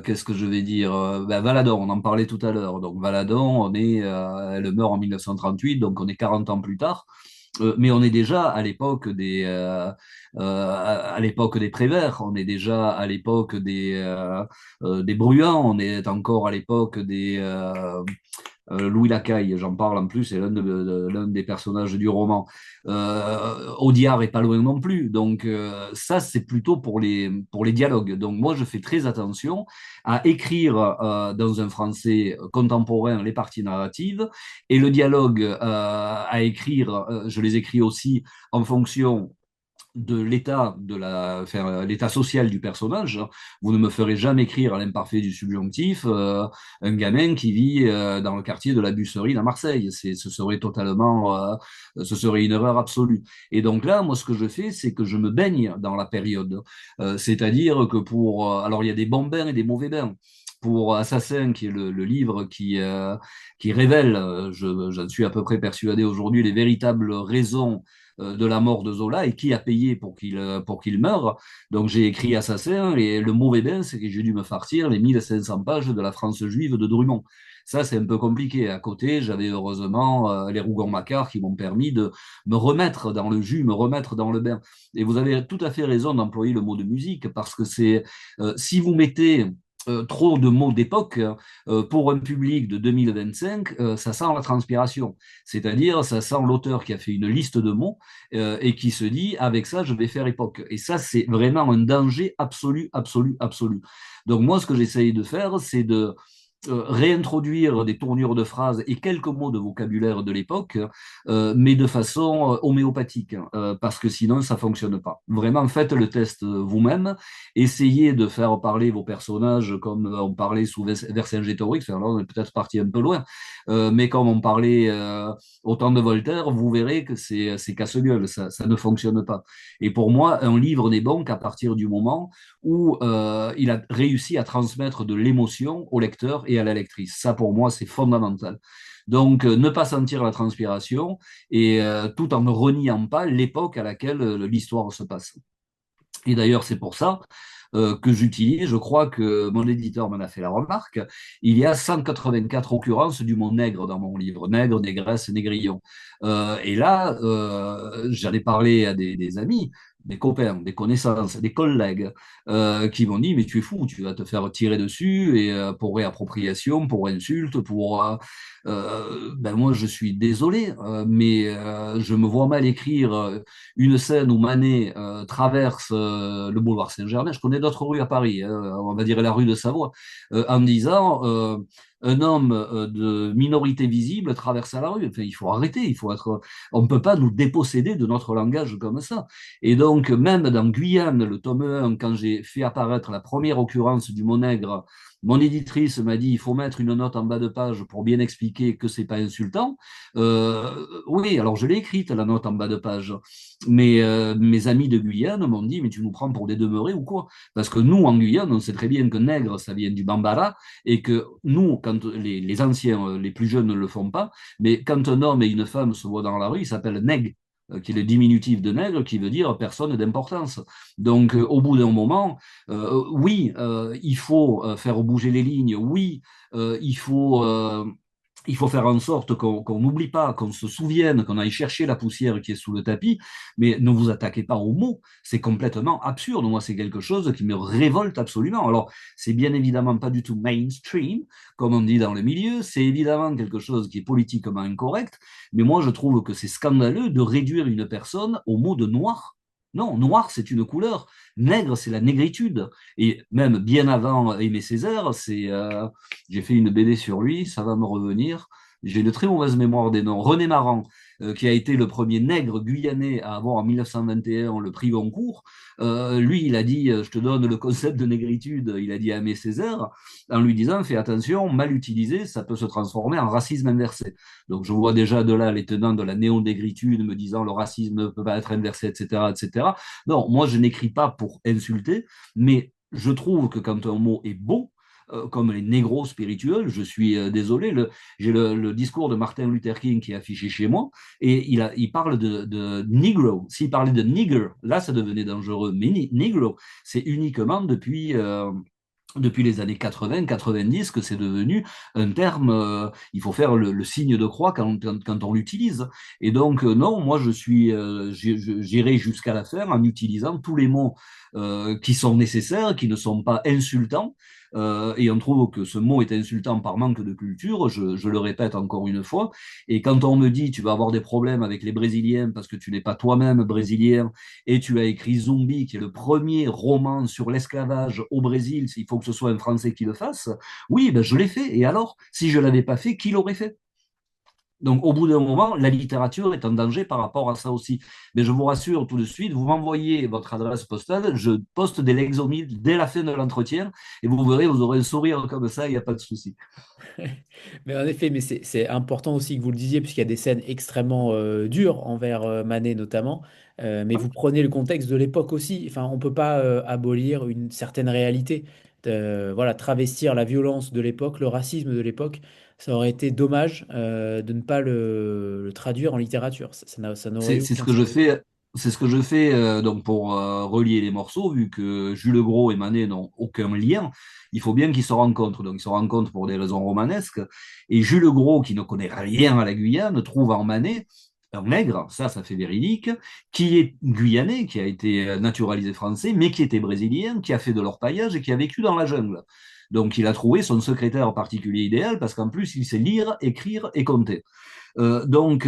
Speaker 2: qu'est-ce que je vais dire? Ben, Valadon, on en parlait tout à l'heure. Donc Valadon, elle meurt en 1938, donc on est 40 ans plus tard. Mais on est déjà à l'époque des Prévert, on est déjà à l'époque des Bruants, on est encore à l'époque des Louis Lacaille, j'en parle en plus, c'est l'un des personnages du roman. Audiard est pas loin non plus. Donc ça, c'est plutôt pour les dialogues. Donc moi, je fais très attention à écrire dans un français contemporain les parties narratives et le dialogue à écrire, je les écris aussi en fonction de l'état social du personnage. Vous ne me ferez jamais écrire à l'imparfait du subjonctif un gamin qui vit dans le quartier de la Busserie à Marseille. Ce serait une erreur absolue. Et donc là, moi, ce que je fais, c'est que je me baigne dans la période. C'est-à-dire que alors il y a des bons bains et des mauvais bains. Pour Assassin, qui est le livre qui révèle, j'en suis à peu près persuadé aujourd'hui, les véritables raisons de la mort de Zola et qui a payé pour qu'il meure. Donc j'ai écrit Assassin et le mauvais bain, c'est que j'ai dû me farcir les 1500 pages de la France juive de Drummond. Ça, c'est un peu compliqué. À côté, j'avais heureusement les Rougon-Macquart qui m'ont permis de me remettre dans le jus, me remettre dans le bain. Et vous avez tout à fait raison d'employer le mot de musique parce que si vous mettez trop de mots d'époque, pour un public de 2025, ça sent la transpiration. C'est-à-dire, ça sent l'auteur qui a fait une liste de mots et qui se dit, avec ça, je vais faire époque. Et ça, c'est vraiment un danger absolu, absolu, absolu. Donc moi, ce que j'essaye de faire, c'est de réintroduire des tournures de phrases et quelques mots de vocabulaire de l'époque, mais de façon homéopathique, parce que sinon ça fonctionne pas. Vraiment, faites le test vous-même, essayez de faire parler vos personnages comme on parlait sous Vercingétorix, enfin, là on est peut-être parti un peu loin, mais comme on parlait au temps de Voltaire, vous verrez que c'est casse-gueule, ça ne fonctionne pas. Et pour moi, un livre n'est bon qu'à partir du moment où il a réussi à transmettre de l'émotion au lecteur et à la lectrice. Ça, pour moi, c'est fondamental. Donc, ne pas sentir la transpiration et tout en ne reniant pas l'époque à laquelle l'histoire se passe. Et d'ailleurs, c'est pour ça que j'utilise, je crois que mon éditeur m'en a fait la remarque, il y a 184 occurrences du mot nègre dans mon livre, nègre, négresse, négrillon. Et là, j'en ai parlé à des amis, des copains, des connaissances, des collègues qui m'ont dit, mais tu es fou, tu vas te faire tirer dessus et pour réappropriation, pour insulte, ben moi, je suis désolé, mais je me vois mal écrire une scène où Manet traverse le boulevard Saint-Germain, je connais d'autres rues à Paris, hein, on va dire la rue de Savoie, en disant un homme de minorité visible traverse la rue. Enfin, il faut arrêter, on ne peut pas nous déposséder de notre langage comme ça. Et donc, même dans Guyane, le tome 1, quand j'ai fait apparaître la première occurrence du mot nègre, mon éditrice m'a dit il faut mettre une note en bas de page pour bien expliquer que c'est pas insultant. Oui, alors je l'ai écrite la note en bas de page, mais mes amis de Guyane m'ont dit mais tu nous prends pour des demeurés ou quoi? Parce que nous en Guyane, on sait très bien que nègre ça vient du bambara et que nous, quand les anciens, les plus jeunes ne le font pas, mais quand un homme et une femme se voient dans la rue, ils s'appellent nègre qui est le diminutif de nègre, qui veut dire personne d'importance. Donc, au bout d'un moment, oui, il faut faire bouger les lignes, oui, il faut il faut faire en sorte qu'on n'oublie pas, qu'on se souvienne, qu'on aille chercher la poussière qui est sous le tapis, mais ne vous attaquez pas aux mots. C'est complètement absurde. Moi, c'est quelque chose qui me révolte absolument. Alors, c'est bien évidemment pas du tout mainstream, comme on dit dans le milieu. C'est évidemment quelque chose qui est politiquement incorrect, mais moi, je trouve que c'est scandaleux de réduire une personne au mot de noir. Non, noir, c'est une couleur. Nègre, c'est la négritude. Et même bien avant Aimé Césaire, j'ai fait une BD sur lui, ça va me revenir. J'ai une très mauvaise mémoire des noms. René Maran, qui a été le premier nègre guyanais à avoir en 1921 le prix Goncourt, lui, il a dit, je te donne le concept de négritude, il a dit à Aimé Césaire, en lui disant, fais attention, mal utilisé, ça peut se transformer en racisme inversé. Donc je vois déjà de là les tenants de la néo-négritude me disant le racisme ne peut pas être inversé, etc., etc. Non, moi je n'écris pas pour insulter, mais je trouve que quand un mot est beau, comme les négros spirituels. Je suis désolé, j'ai le discours de Martin Luther King qui est affiché chez moi, et il parle de Negro. S'il parlait de nigger, là, ça devenait dangereux. Mais Negro, c'est uniquement depuis les années 80-90 que c'est devenu un terme, il faut faire le signe de croix quand on l'utilise. Et donc, non, moi, j'irai jusqu'à la fin en utilisant tous les mots qui sont nécessaires, qui ne sont pas insultants. Et on trouve que ce mot est insultant par manque de culture, je le répète encore une fois. Et quand on me dit tu vas avoir des problèmes avec les Brésiliens parce que tu n'es pas toi-même brésilien et tu as écrit Zombie, qui est le premier roman sur l'esclavage au Brésil, il faut que ce soit un Français qui le fasse. Oui, ben je l'ai fait. Et alors, si je ne l'avais pas fait, qui l'aurait fait? Donc, au bout d'un moment, la littérature est en danger par rapport à ça aussi. Mais je vous rassure tout de suite, vous m'envoyez votre adresse postale, je poste des Lexomil dès la fin de l'entretien et vous verrez, vous aurez un sourire comme ça, il n'y a pas de souci.
Speaker 1: Mais en effet, mais c'est important aussi que vous le disiez, puisqu'il y a des scènes extrêmement dures envers Manet notamment. Mais vous prenez le contexte de l'époque aussi. Enfin, on ne peut pas abolir une certaine réalité. Voilà, travestir la violence de l'époque, le racisme de l'époque, ça aurait été dommage de ne pas le traduire en littérature. Ça n'aurait
Speaker 2: C'est
Speaker 1: eu
Speaker 2: c'est ce
Speaker 1: aucun
Speaker 2: que je
Speaker 1: sens.
Speaker 2: fais. C'est ce que je fais donc pour relier les morceaux, vu que Jules Gros et Manet n'ont aucun lien. Il faut bien qu'ils se rencontrent. Donc ils se rencontrent pour des raisons romanesques. Et Jules Gros, qui ne connaît rien à la Guyane, trouve en Manet un nègre, ça fait véridique, qui est guyanais, qui a été naturalisé français, mais qui était brésilien, qui a fait de l'orpaillage et qui a vécu dans la jungle. Donc il a trouvé son secrétaire particulier idéal parce qu'en plus il sait lire, écrire et compter. Donc,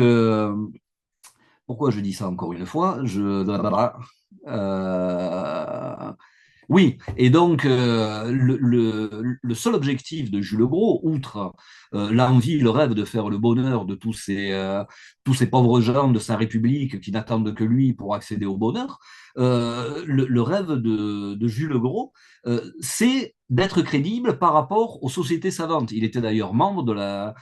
Speaker 2: pourquoi je dis ça encore une fois? Euh, oui, et donc le seul objectif de Jules Gros, outre l'envie, le rêve de faire le bonheur de tous ces pauvres gens de sa République qui n'attendent que lui pour accéder au bonheur, le rêve de Jules Gros, c'est d'être crédible par rapport aux sociétés savantes. Il était d'ailleurs membre de la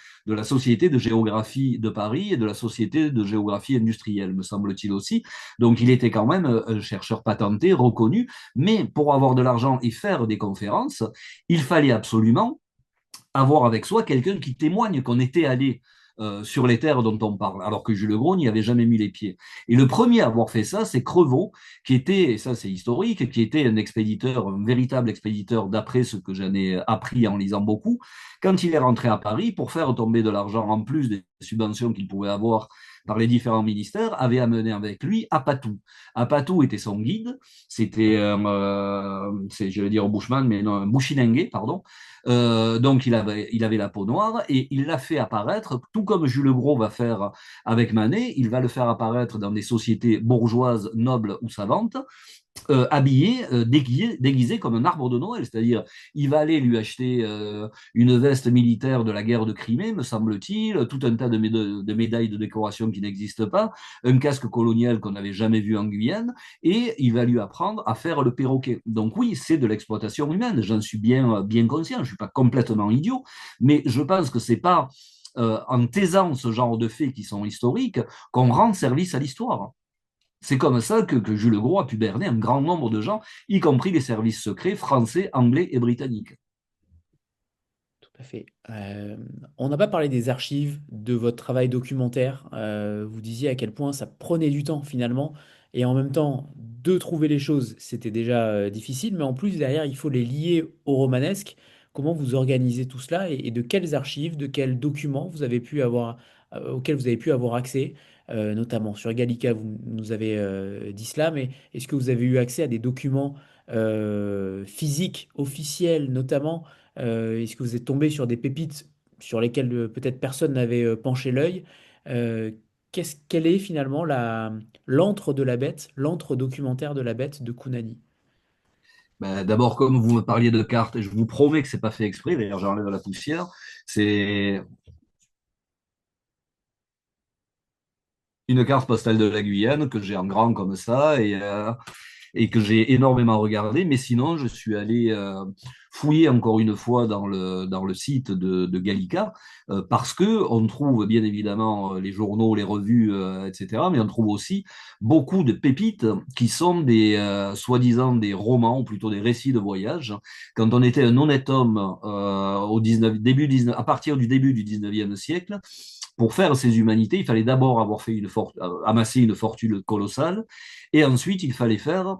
Speaker 2: Société de géographie de Paris et de la Société de géographie industrielle, me semble-t-il aussi. Donc il était quand même un chercheur patenté, reconnu, mais pour avoir de l'argent et faire des conférences, il fallait absolument avoir avec soi quelqu'un qui témoigne qu'on était allé sur les terres dont on parle, alors que Jules Gros n'y avait jamais mis les pieds. Et le premier à avoir fait ça, c'est Crevaux, qui était, et ça c'est historique, qui était un expéditeur, un véritable expéditeur d'après ce que j'en ai appris en lisant beaucoup, quand il est rentré à Paris pour faire tomber de l'argent en plus des subventions qu'il pouvait avoir par les différents ministères, avait amené avec lui Apatou. Apatou était son guide, c'était, je vais dire Bushman, mais non, un Bushinengue, pardon, donc il avait la peau noire et il l'a fait apparaître, tout comme Jules Gros va faire avec Manet, il va le faire apparaître dans des sociétés bourgeoises, nobles ou savantes, habillé, déguisé comme un arbre de Noël. C'est-à-dire, il va aller lui acheter une veste militaire de la guerre de Crimée, me semble-t-il, tout un tas de médailles de décoration qui n'existent pas, un casque colonial qu'on n'avait jamais vu en Guyane, et il va lui apprendre à faire le perroquet. Donc oui, c'est de l'exploitation humaine, j'en suis bien conscient, je ne suis pas complètement idiot, mais je pense que c'est pas en taisant ce genre de faits qui sont historiques qu'on rend service à l'histoire. C'est comme ça que Jules Gros a pu berner un grand nombre de gens, y compris les services secrets français, anglais et britanniques.
Speaker 1: Tout à fait. On n'a pas parlé des archives, de votre travail documentaire. Vous disiez à quel point ça prenait du temps finalement. Et en même temps, de trouver les choses, c'était déjà difficile. Mais en plus, derrière, il faut les lier au romanesque. comment vous organisez tout cela et de quelles archives, de quels documents vous avez pu avoir, auxquels vous avez pu avoir accès, notamment sur Gallica, vous nous avez dit cela, mais est-ce que vous avez eu accès à des documents physiques, officiels, notamment? Est-ce que vous êtes tombé sur des pépites sur lesquelles peut-être personne n'avait penché l'œil? Euh, quelle est finalement l'antre de la bête, l'antre documentaire de la bête de Kunani?
Speaker 2: Ben, d'abord, comme vous me parliez de cartes, et je vous promets que c'est pas fait exprès, d'ailleurs j'enlève la poussière, c'est une carte postale de la Guyane que j'ai en grand comme ça et que j'ai énormément regardé. Mais sinon, je suis allé fouiller encore une fois dans le site de Gallica parce que on trouve bien évidemment les journaux, les revues, etc. Mais on trouve aussi beaucoup de pépites qui sont des soi-disant des romans ou plutôt des récits de voyage. Quand on était un honnête homme au 19, début 19, à partir du début du 19e siècle, pour faire ces humanités, il fallait d'abord avoir fait amasser une fortune colossale, et ensuite il fallait faire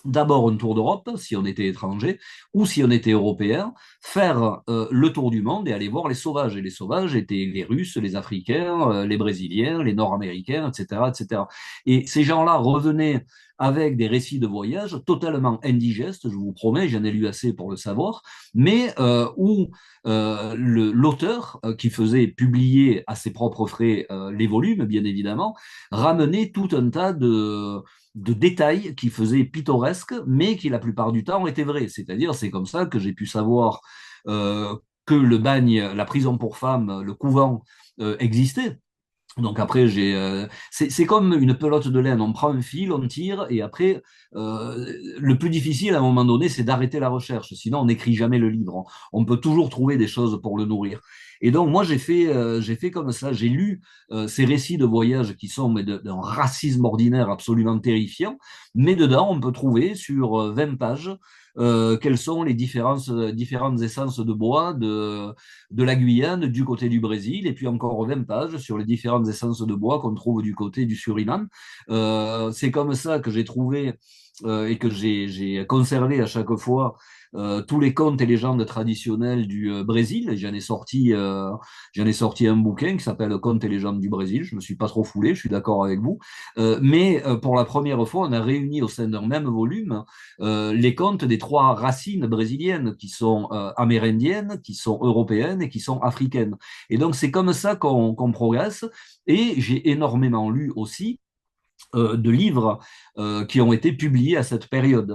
Speaker 2: d'abord un tour d'Europe, si on était étranger, ou si on était européen, faire le tour du monde et aller voir les sauvages. Et les sauvages étaient les Russes, les Africains, les Brésiliens, les Nord-Américains, etc., etc. Et ces gens-là revenaient avec des récits de voyage totalement indigestes, je vous promets, j'en ai lu assez pour le savoir, mais où l'auteur, qui faisait publier à ses propres frais les volumes, bien évidemment, ramenait tout un tas de détails qui faisaient pittoresque, mais qui la plupart du temps étaient vrais. C'est-à-dire, c'est comme ça que j'ai pu savoir que le bagne, la prison pour femmes, le couvent existait. Donc après, c'est comme une pelote de laine. On prend un fil, on tire, et après, le plus difficile à un moment donné, c'est d'arrêter la recherche. Sinon, on n'écrit jamais le livre. On peut toujours trouver des choses pour le nourrir. Et donc, moi, j'ai fait comme ça. J'ai lu ces récits de voyage qui sont d'un racisme ordinaire absolument terrifiant. Mais dedans, on peut trouver sur 20 pages quelles sont les différentes essences de bois de la Guyane, du côté du Brésil, et puis encore 20 pages sur les différentes essences de bois qu'on trouve du côté du Suriname. C'est comme ça que j'ai trouvé et que j'ai conservé à chaque fois tous les contes et légendes traditionnelles du Brésil. J'en ai sorti un bouquin qui s'appelle Contes et légendes du Brésil. Je me suis pas trop foulé, je suis d'accord avec vous. Mais pour la première fois, on a réuni au sein d'un même volume les contes des trois racines brésiliennes qui sont amérindiennes, qui sont européennes et qui sont africaines. Et donc c'est comme ça qu'on progresse. Et j'ai énormément lu aussi de livres qui ont été publiés à cette période.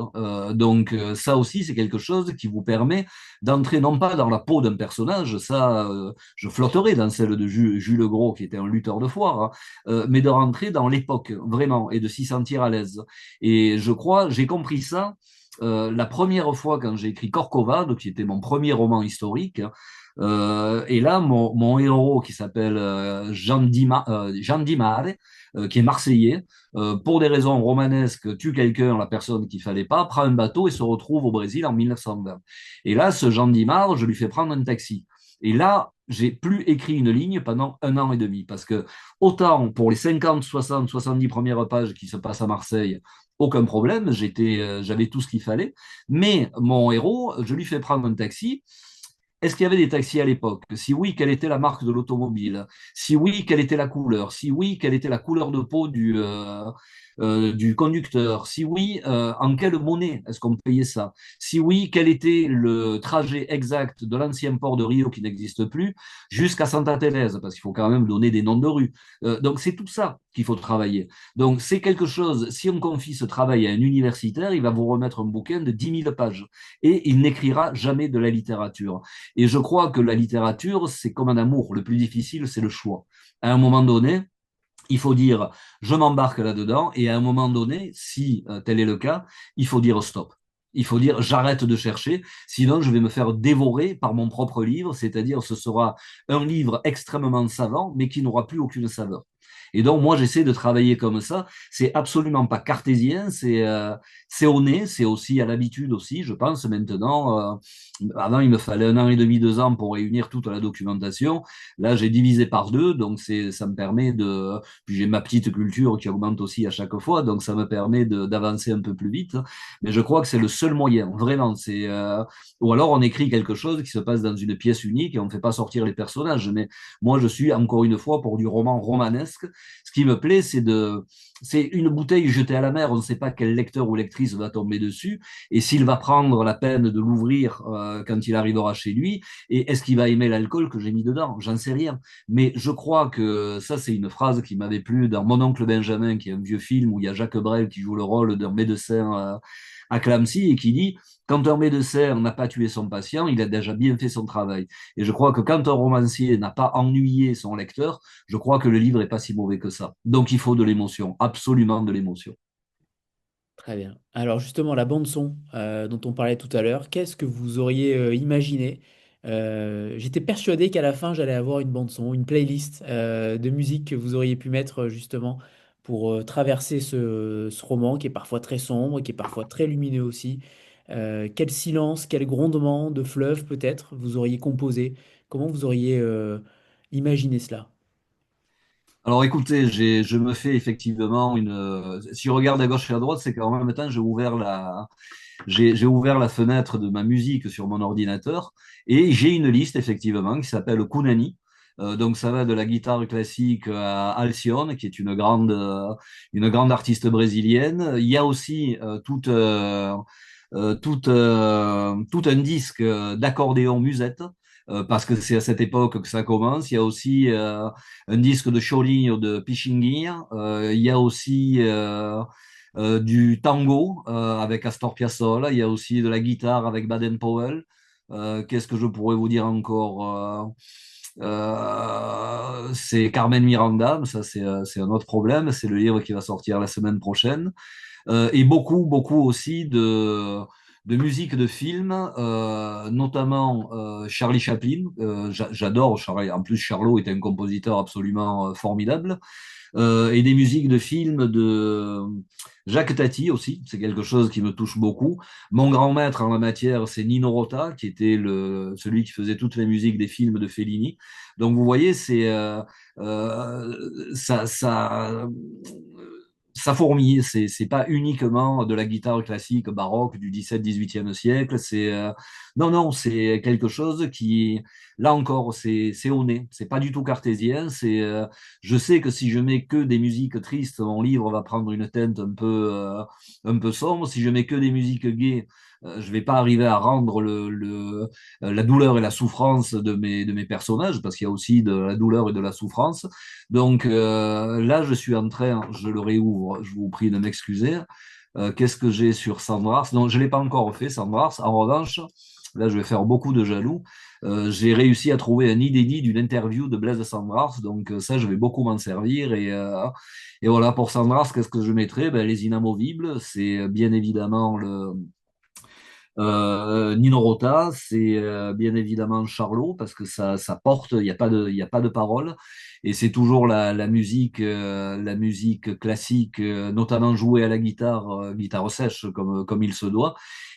Speaker 2: Donc ça aussi, c'est quelque chose qui vous permet d'entrer non pas dans la peau d'un personnage, ça, je flotterai dans celle de Jules Gros, qui était un lutteur de foire, hein, mais de rentrer dans l'époque, vraiment, et de s'y sentir à l'aise. Et je crois, j'ai compris ça la première fois quand j'ai écrit Corcovado, qui était mon premier roman historique. Et là, mon héros qui s'appelle Jean Dimare, qui est marseillais, pour des raisons romanesques, tue quelqu'un, la personne qu'il fallait pas, prend un bateau et se retrouve au Brésil en 1920. Et là, ce Jean Dimare, je lui fais prendre un taxi. Et là, j'ai plus écrit une ligne pendant un an et demi, parce que autant pour les 50, 60, 70 premières pages qui se passent à Marseille, aucun problème, j'avais tout ce qu'il fallait. Mais mon héros, je lui fais prendre un taxi. Est-ce qu'il y avait des taxis à l'époque? Si oui, quelle était la marque de l'automobile? Si oui, quelle était la couleur? Si oui, quelle était la couleur de peau du conducteur? Si oui, en quelle monnaie est-ce qu'on payait ça? Si oui, quel était le trajet exact de l'ancien port de Rio qui n'existe plus jusqu'à Santa Teresa? Parce qu'il faut quand même donner des noms de rues. Donc c'est tout ça qu'il faut travailler. Donc c'est quelque chose, si on confie ce travail à un universitaire, il va vous remettre un bouquin de 10 000 pages et il n'écrira jamais de la littérature. Et je crois que la littérature, c'est comme un amour. Le plus difficile, c'est le choix. À un moment donné, il faut dire je m'embarque là-dedans, et à un moment donné, si tel est le cas, il faut dire stop. Il faut dire j'arrête de chercher, sinon je vais me faire dévorer par mon propre livre, c'est-à-dire ce sera un livre extrêmement savant, mais qui n'aura plus aucune saveur. Et donc, moi, j'essaie de travailler comme ça. C'est absolument pas cartésien, c'est au nez, c'est aussi à l'habitude aussi, je pense, maintenant. Avant, il me fallait 1 an et demi, 2 ans pour réunir toute la documentation. Là, j'ai divisé par deux, donc ça me permet de. Puis j'ai ma petite culture qui augmente aussi à chaque fois, donc ça me permet d'avancer un peu plus vite. Mais je crois que c'est le seul moyen, vraiment. Ou alors on écrit quelque chose qui se passe dans une pièce unique et on ne fait pas sortir les personnages. Mais moi, je suis encore une fois pour du roman romanesque. Ce qui me plaît, c'est une bouteille jetée à la mer. On ne sait pas quel lecteur ou lectrice va tomber dessus et s'il va prendre la peine de l'ouvrir quand il arrivera chez lui. Et est-ce qu'il va aimer l'alcool que j'ai mis dedans? J'en sais rien. Mais je crois que ça, c'est une phrase qui m'avait plu dans Mon oncle Benjamin, qui est un vieux film où il y a Jacques Brel qui joue le rôle d'un médecin à Clamcy et qui dit, quand un médecin n'a pas tué son patient, il a déjà bien fait son travail. Et je crois que quand un romancier n'a pas ennuyé son lecteur, je crois que le livre est pas si mauvais que ça. Donc il faut de l'émotion, absolument de l'émotion.
Speaker 1: Très bien. Alors justement, la bande son dont on parlait tout à l'heure, qu'est-ce que vous auriez imaginé? J'étais persuadé qu'à la fin, j'allais avoir une bande son, une playlist de musique que vous auriez pu mettre justement pour traverser ce roman qui est parfois très sombre, qui est parfois très lumineux aussi. Quel silence, quel grondement de fleuve peut-être vous auriez composé? Comment vous auriez imaginé cela?
Speaker 2: Alors écoutez, je me fais effectivement une. Si je regarde à gauche et à droite, c'est qu'en même temps, j'ai ouvert la fenêtre de ma musique sur mon ordinateur et j'ai une liste effectivement qui s'appelle Kunani. Donc ça va de la guitare classique à Alcione, qui est une grande artiste brésilienne. Il y a aussi tout un disque d'accordéon musette, parce que c'est à cette époque que ça commence. Il y a aussi un disque de Cholinho de Pichinguinha. Il y a aussi du tango avec Astor Piazzolla. Il y a aussi de la guitare avec Baden-Powell. Qu'est-ce que je pourrais vous dire encore? C'est Carmen Miranda, mais ça c'est un autre problème. C'est le livre qui va sortir la semaine prochaine. Et beaucoup, beaucoup aussi de musique de film, notamment Charlie Chaplin. J'adore Charlie. En plus, Charlot est un compositeur absolument formidable. Et des musiques de films de Jacques Tati aussi, c'est quelque chose qui me touche beaucoup. Mon grand maître en la matière, c'est Nino Rota, qui était celui qui faisait toutes les musiques des films de Fellini. Donc vous voyez, ça, ça fourmille. C'est pas uniquement de la guitare classique baroque du 17e, 18e siècle. Non, non, c'est quelque chose qui, là encore, c'est au nez. C'est pas du tout cartésien. Je sais que si je mets que des musiques tristes, mon livre va prendre une teinte un peu sombre. Si je mets que des musiques gaies, je vais pas arriver à rendre la douleur et la souffrance de mes personnages, parce qu'il y a aussi de la douleur et de la souffrance. Donc là, je suis en train, je le réouvre, je vous prie de m'excuser. Qu'est-ce que j'ai sur Sandras? Non, je ne l'ai pas encore fait, Sandras. En revanche, là, je vais faire beaucoup de jaloux. J'ai réussi à trouver un inédit d'une interview de Blaise Sandras, donc ça, je vais beaucoup m'en servir. Et voilà, pour Sandras, qu'est-ce que je mettrai? Ben, les inamovibles, c'est bien évidemment Nino Rota, c'est bien évidemment Charlot, parce que ça porte, il y a pas de parole, et c'est toujours la musique classique, notamment jouée à la guitare, guitare sèche, comme il se doit.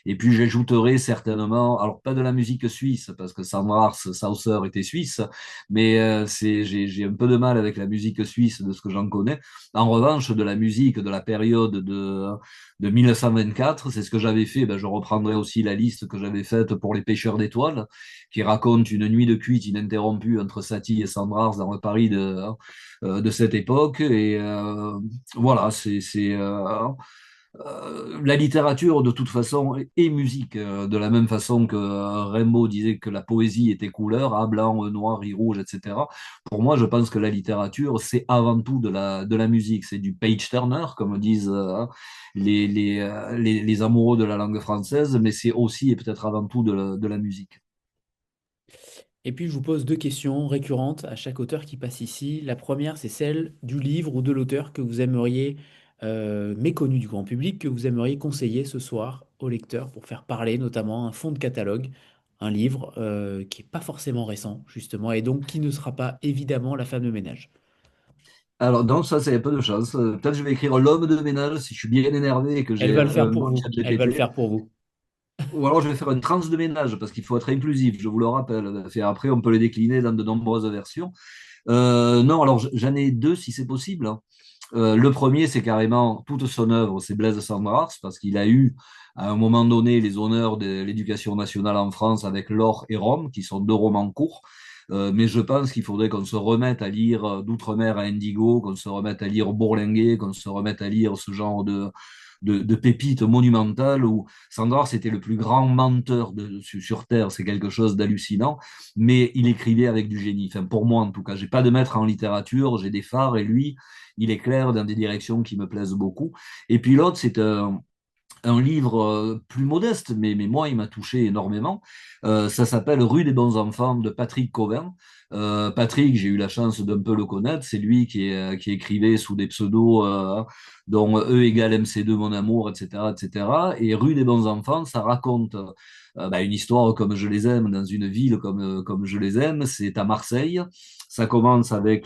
Speaker 2: Et puis j'ajouterai certainement, alors pas de la musique suisse, parce que Sandra Sauser était suisse, mais j'ai un peu de mal avec la musique suisse de ce que j'en connais. En revanche, de la musique de la période de 1924. C'est ce que j'avais fait. Ben, je reprendrai aussi la liste que j'avais faite pour Les Pêcheurs d'étoiles, qui raconte une nuit de cuite ininterrompue entre Satie et Sandras dans le Paris de cette époque. Et voilà, la littérature, de toute façon, est musique, de la même façon que Rimbaud disait que la poésie était couleur, A, blanc, noir, I, rouge, etc. Pour moi, je pense que la littérature, c'est avant tout de la musique. C'est du page-turner, comme disent les amoureux de la langue française, mais c'est aussi et peut-être avant tout de la musique.
Speaker 1: Et puis, je vous pose deux questions récurrentes à chaque auteur qui passe ici. La première, c'est celle du livre ou de l'auteur que vous aimeriez, méconnu du grand public, que vous aimeriez conseiller ce soir au lecteur pour faire parler notamment un fond de catalogue, un livre qui n'est pas forcément récent, justement, et donc qui ne sera pas évidemment La femme de ménage.
Speaker 2: Alors, donc, ça, c'est un peu de chance. Peut-être que je vais écrire l'homme de ménage si je suis bien énervé et que
Speaker 1: Elle
Speaker 2: j'ai
Speaker 1: va le faire
Speaker 2: un
Speaker 1: pour
Speaker 2: bon
Speaker 1: vous.
Speaker 2: chat
Speaker 1: Elle va le
Speaker 2: GPT.
Speaker 1: faire pour vous.
Speaker 2: Ou alors, je vais faire une transe de ménage parce qu'il faut être inclusif, je vous le rappelle. Et après, on peut le décliner dans de nombreuses versions. Non, alors, j'en ai deux si c'est possible, hein. Le premier, c'est carrément toute son œuvre, c'est Blaise Cendrars, parce qu'il a eu à un moment donné les honneurs de l'éducation nationale en France avec L'Or et Rome, qui sont deux romans courts. Mais je pense qu'il faudrait qu'on se remette à lire d'Outre-mer à Indigo, qu'on se remette à lire Bourlinguet, qu'on se remette à lire ce genre de pépites monumentales où Sandor, c'était le plus grand menteur sur Terre, c'est quelque chose d'hallucinant, mais il écrivait avec du génie. Enfin, pour moi, en tout cas, j'ai pas de maître en littérature, j'ai des phares et lui, il éclaire dans des directions qui me plaisent beaucoup. Et puis l'autre, c'est un livre plus modeste, mais moi, il m'a touché énormément. Ça s'appelle Rue des bons enfants de Patrick Cauvin. Patrick, j'ai eu la chance d'un peu le connaître. C'est lui qui écrivait sous des pseudos dont E égale MC2, mon amour, etc., etc. Et Rue des bons enfants, ça raconte une histoire comme je les aime, dans une ville comme je les aime. C'est à Marseille. Ça commence avec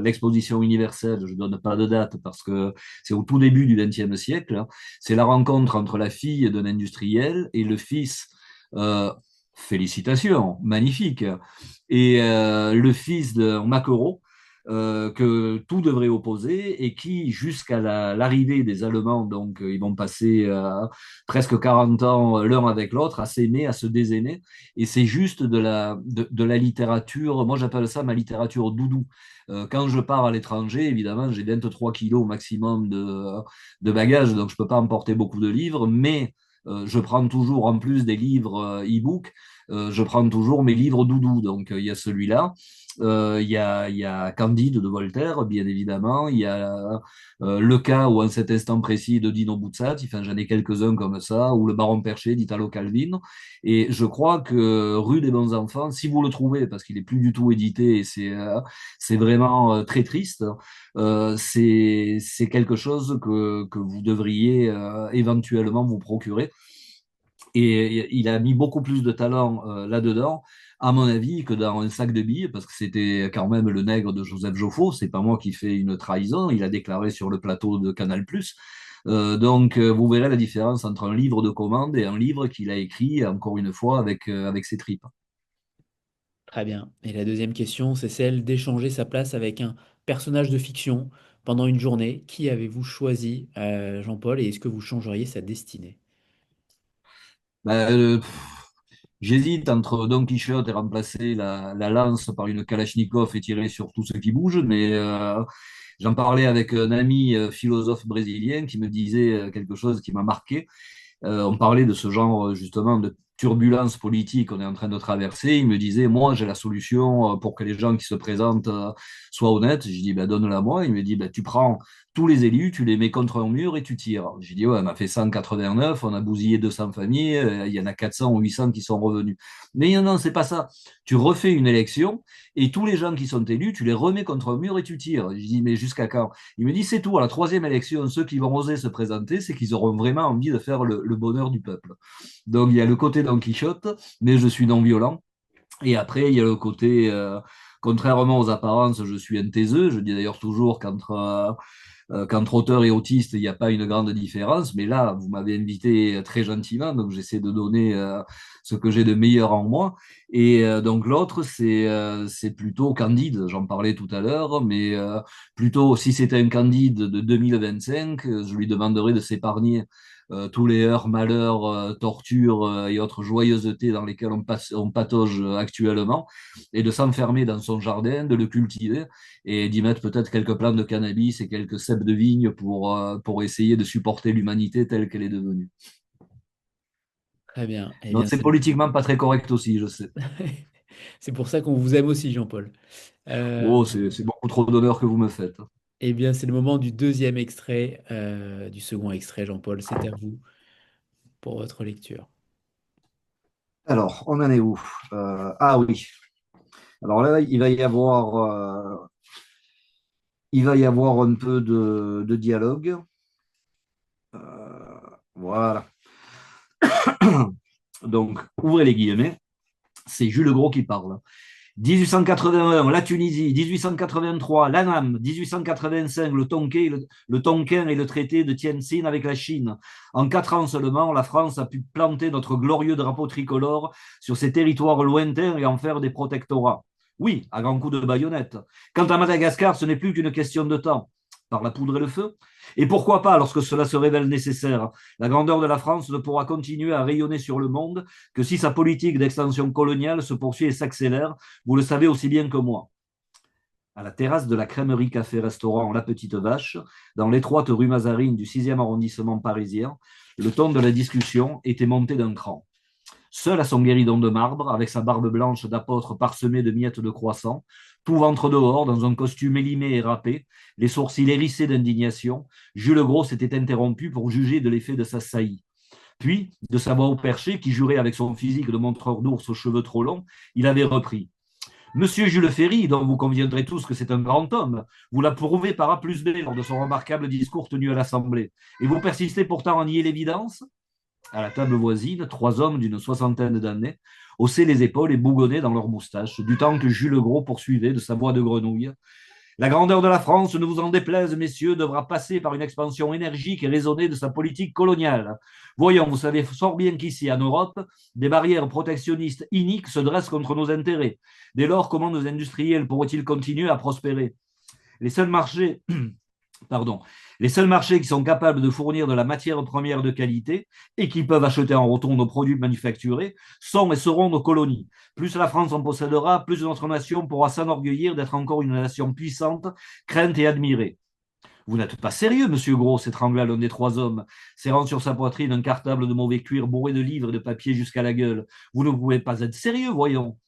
Speaker 2: l'exposition universelle. Je donne pas de date parce que c'est au tout début du XXe siècle. C'est la rencontre entre la fille d'un industriel et le fils, euh, félicitations, magnifique, et le fils de Maquereau, que tout devrait opposer et qui, jusqu'à l'arrivée des Allemands, donc ils vont passer presque 40 ans l'un avec l'autre, à s'aimer, à se désaimer. Et c'est juste de la littérature, moi j'appelle ça ma littérature doudou. Quand je pars à l'étranger, évidemment, j'ai 23 kilos au maximum de bagages, donc je ne peux pas emporter beaucoup de livres, mais je prends toujours, en plus des livres e-book, je prends toujours mes livres doudou. Donc il y a celui-là, il y a Candide de Voltaire, bien évidemment, il y a Le cas ou en cet instant précis de Dino Buzzati, enfin j'en ai quelques-uns comme ça, ou Le Baron Perché d'Italo Calvino. Et je crois que Rue des bons enfants, si vous le trouvez, parce qu'il est plus du tout édité et c'est vraiment très triste, c'est quelque chose que vous devriez éventuellement vous procurer. Et il a mis beaucoup plus de talent là-dedans, à mon avis, que dans un sac de billes, parce que c'était quand même le nègre de Joseph Joffo. C'est pas moi qui fais une trahison. Il a déclaré sur le plateau de Canal+. Vous verrez la différence entre un livre de commande et un livre qu'il a écrit, encore une fois, avec ses tripes.
Speaker 1: Très bien. Et la deuxième question, c'est celle d'échanger sa place avec un personnage de fiction pendant une journée. Qui avez-vous choisi, Jean-Paul, et est-ce que vous changeriez sa destinée?
Speaker 2: Ben, j'hésite entre Don Quichotte et remplacer la lance par une Kalachnikov et tirer sur tout ce qui bouge, mais j'en parlais avec un ami philosophe brésilien qui me disait quelque chose qui m'a marqué. On parlait de ce genre justement de turbulence politique qu'on est en train de traverser. Il me disait, moi, j'ai la solution pour que les gens qui se présentent soient honnêtes. J'ai dit, ben, donne-la moi. Il me dit, ben, tu prends tous les élus, tu les mets contre un mur et tu tires. J'ai dit, ouais, on a fait 189, on a bousillé 200 familles, il y en a 400 ou 800 qui sont revenus. Mais non, non, c'est pas ça. Tu refais une élection et tous les gens qui sont élus, tu les remets contre un mur et tu tires. Je dis, mais jusqu'à quand? Il me dit, c'est tout. À la troisième élection, ceux qui vont oser se présenter, c'est qu'ils auront vraiment envie de faire le bonheur du peuple. Donc, il y a le côté Don Quichotte, mais je suis non-violent. Et après, il y a le côté, contrairement aux apparences, je suis un taiseux. Je dis d'ailleurs toujours qu'entre auteur et autiste, il n'y a pas une grande différence. Mais là, vous m'avez invité très gentiment, donc j'essaie de donner ce que j'ai de meilleur en moi. Et donc l'autre, c'est plutôt Candide. J'en parlais tout à l'heure, mais plutôt si c'était un Candide de 2025, je lui demanderais de s'épargner tous les heurts, malheurs, tortures et autres joyeusetés dans lesquelles on patauge actuellement, et de s'enfermer dans son jardin, de le cultiver et d'y mettre peut-être quelques plantes de cannabis et quelques cèpes de vigne pour essayer de supporter l'humanité telle qu'elle est devenue.
Speaker 1: Très bien. Eh
Speaker 2: Donc
Speaker 1: bien,
Speaker 2: c'est politiquement pas très correct aussi, je sais.
Speaker 1: c'est pour ça qu'on vous aime aussi, Jean-Paul. Euh,
Speaker 2: Oh, c'est beaucoup trop d'honneur que vous me faites.
Speaker 1: eh bien, c'est le moment du deuxième extrait, du second extrait, Jean-Paul. C'est à vous pour votre lecture.
Speaker 2: Alors, on en est où? Ah oui. Alors là, il va y avoir un peu de dialogue. Voilà. Donc, ouvrez les guillemets. C'est Jules Gros qui parle. 1881, la Tunisie. 1883, l'Annam. 1885, le Tonkin et le traité de Tientsin avec la Chine. En 4 ans seulement, la France a pu planter notre glorieux drapeau tricolore sur ces territoires lointains et en faire des protectorats. Oui, à grands coups de baïonnette. Quant à Madagascar, ce n'est plus qu'une question de temps. Par la poudre et le feu. Et pourquoi pas, lorsque cela se révèle nécessaire, la grandeur de la France ne pourra continuer à rayonner sur le monde que si sa politique d'extension coloniale se poursuit et s'accélère. Vous le savez aussi bien que moi. À la terrasse de la crèmerie café-restaurant La Petite Vache, dans l'étroite rue Mazarine du 6e arrondissement parisien, le ton de la discussion était monté d'un cran. Seul à son guéridon de marbre, avec sa barbe blanche d'apôtre parsemée de miettes de croissant, tout ventre dehors, dans un costume élimé et râpé, les sourcils hérissés d'indignation, Jules Gros s'était interrompu pour juger de l'effet de sa saillie. Puis, de sa voix au perché, qui jurait avec son physique de montreur d'ours aux cheveux trop longs, il avait repris. Monsieur Jules Ferry, dont vous conviendrez tous que c'est un grand homme, vous l'a prouvé par A plus B lors de son remarquable discours tenu à l'Assemblée. Et vous persistez pourtant à nier l'évidence. À la table voisine, 3 hommes d'une soixantaine d'années haussaient les épaules et bougonnaient dans leurs moustaches, du temps que Jules Gros poursuivait de sa voix de grenouille. La grandeur de la France, ne vous en déplaise, messieurs, devra passer par une expansion énergique et raisonnée de sa politique coloniale. Voyons, vous savez fort bien qu'ici, en Europe, des barrières protectionnistes iniques se dressent contre nos intérêts. Dès lors, comment nos industriels pourraient-ils continuer à prospérer? Les seuls marchés pardon, les seuls marchés qui sont capables de fournir de la matière première de qualité et qui peuvent acheter en retour nos produits manufacturés sont et seront nos colonies. Plus la France en possédera, plus notre nation pourra s'enorgueillir d'être encore une nation puissante, crainte et admirée. Vous n'êtes pas sérieux, monsieur Gros, s'étrangla l'un des 3 hommes, serrant sur sa poitrine un cartable de mauvais cuir bourré de livres et de papier jusqu'à la gueule. Vous ne pouvez pas être sérieux, voyons.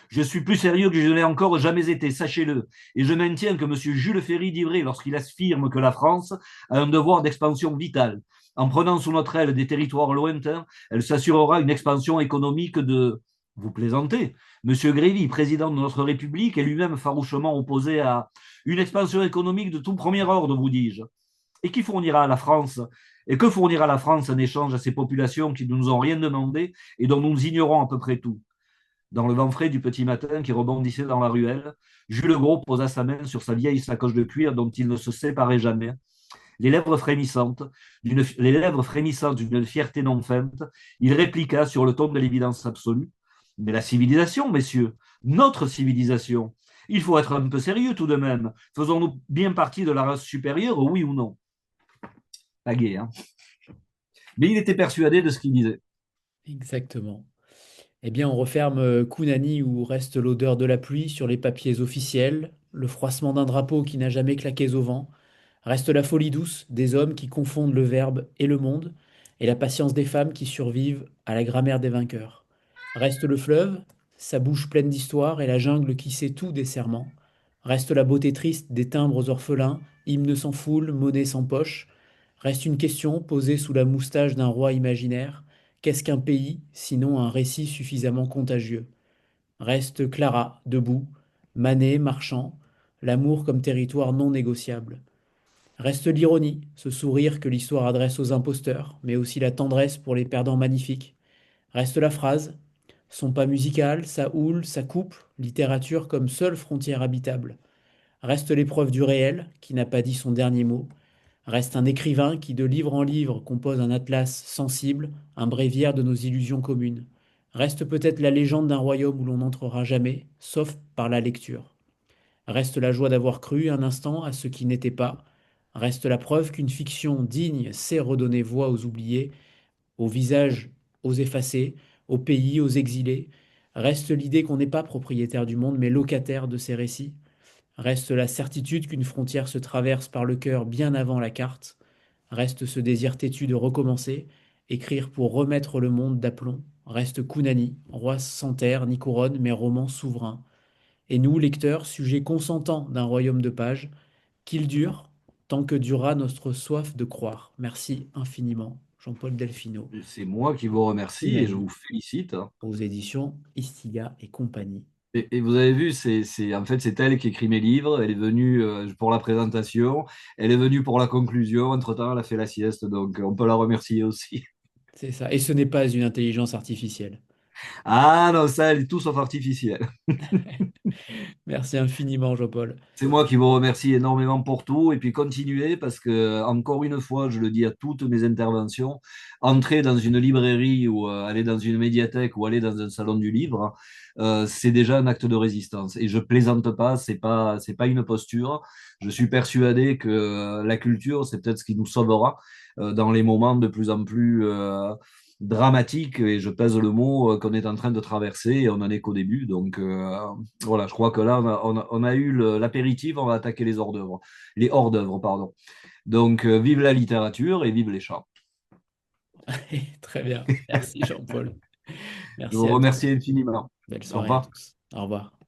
Speaker 2: Je suis plus sérieux que je n'ai encore jamais été, sachez-le. Et je maintiens que M. Jules Ferry dit vrai lorsqu'il affirme que la France a un devoir d'expansion vitale. En prenant sous notre aile des territoires lointains, elle s'assurera une expansion économique de... Vous plaisantez. M. Grévy, président de notre République, est lui-même farouchement opposé à une expansion économique de tout premier ordre, vous dis-je. Et qui fournira à la France et que fournira la France en échange à ces populations qui ne nous ont rien demandé et dont nous ignorons à peu près tout? Dans le vent frais du petit matin qui rebondissait dans la ruelle, Jules Gros posa sa main sur sa vieille sacoche de cuir dont il ne se séparait jamais, les lèvres frémissantes d'une fierté non feinte, il répliqua sur le ton de l'évidence absolue. Mais la civilisation, messieurs, notre civilisation, il faut être un peu sérieux tout de même. Faisons-nous bien partie de la race supérieure, oui ou non? Pas gai, hein? Mais il était persuadé de ce qu'il disait.
Speaker 1: Exactement. Eh bien, on referme Kunani où reste l'odeur de la pluie sur les papiers officiels, le froissement d'un drapeau qui n'a jamais claqué au vent, reste la folie douce des hommes qui confondent le verbe et le monde, et la patience des femmes qui survivent à la grammaire des vainqueurs. Reste le fleuve, sa bouche pleine d'histoire et la jungle qui sait tout des serments. Reste la beauté triste des timbres orphelins, hymnes sans foule, monnaie sans poche. Reste une question posée sous la moustache d'un roi imaginaire. Qu'est-ce qu'un pays, sinon un récit suffisamment contagieux? Reste Clara, debout, Manet, marchand, l'amour comme territoire non négociable. Reste l'ironie, ce sourire que l'histoire adresse aux imposteurs, mais aussi la tendresse pour les perdants magnifiques. Reste la phrase, son pas musical, sa houle, sa coupe, littérature comme seule frontière habitable. Reste l'épreuve du réel, qui n'a pas dit son dernier mot. Reste un écrivain qui, de livre en livre, compose un atlas sensible, un bréviaire de nos illusions communes. Reste peut-être la légende d'un royaume où l'on n'entrera jamais, sauf par la lecture. Reste la joie d'avoir cru un instant à ce qui n'était pas. Reste la preuve qu'une fiction digne sait redonner voix aux oubliés, aux visages, aux effacés, aux pays, aux exilés. Reste l'idée qu'on n'est pas propriétaire du monde, mais locataire de ses récits. Reste la certitude qu'une frontière se traverse par le cœur bien avant la carte. Reste ce désir têtu de recommencer, écrire pour remettre le monde d'aplomb. Reste Kunani, roi sans terre ni couronne, mais roman souverain. Et nous, lecteurs, sujets consentants d'un royaume de pages, qu'il dure, tant que durera notre soif de croire. Merci infiniment, Jean-Paul Delfino.
Speaker 2: C'est moi qui vous remercie et je
Speaker 1: Kunani,
Speaker 2: vous félicite.
Speaker 1: aux éditions Istiga et compagnie.
Speaker 2: Et vous avez vu, en fait, c'est elle qui écrit mes livres. Elle est venue pour la présentation, elle est venue pour la conclusion. Entre-temps, elle a fait la sieste, donc on peut la remercier aussi.
Speaker 1: C'est ça. Et ce n'est pas une intelligence artificielle.
Speaker 2: Ah non, ça, elle est tout sauf artificielle.
Speaker 1: Merci infiniment, Jean-Paul.
Speaker 2: C'est moi qui vous remercie énormément pour tout et puis continuez parce que, encore une fois, je le dis à toutes mes interventions, entrer dans une librairie ou aller dans une médiathèque ou aller dans un salon du livre, c'est déjà un acte de résistance. Et je plaisante pas, c'est pas une posture. Je suis persuadé que la culture, c'est peut-être ce qui nous sauvera dans les moments de plus en plus dramatique, et je pèse le mot, qu'on est en train de traverser, et on n'en est qu'au début. Donc voilà, je crois que là, on a eu l'apéritif, on va attaquer les hors d'œuvre, pardon. Donc vive la littérature et vive les chats.
Speaker 1: Très bien. Merci, Jean-Paul.
Speaker 2: Je
Speaker 1: Merci
Speaker 2: vous
Speaker 1: à
Speaker 2: remercie
Speaker 1: tous.
Speaker 2: infiniment.
Speaker 1: Belle
Speaker 2: Au
Speaker 1: soirée à
Speaker 2: revoir.
Speaker 1: tous. Au revoir.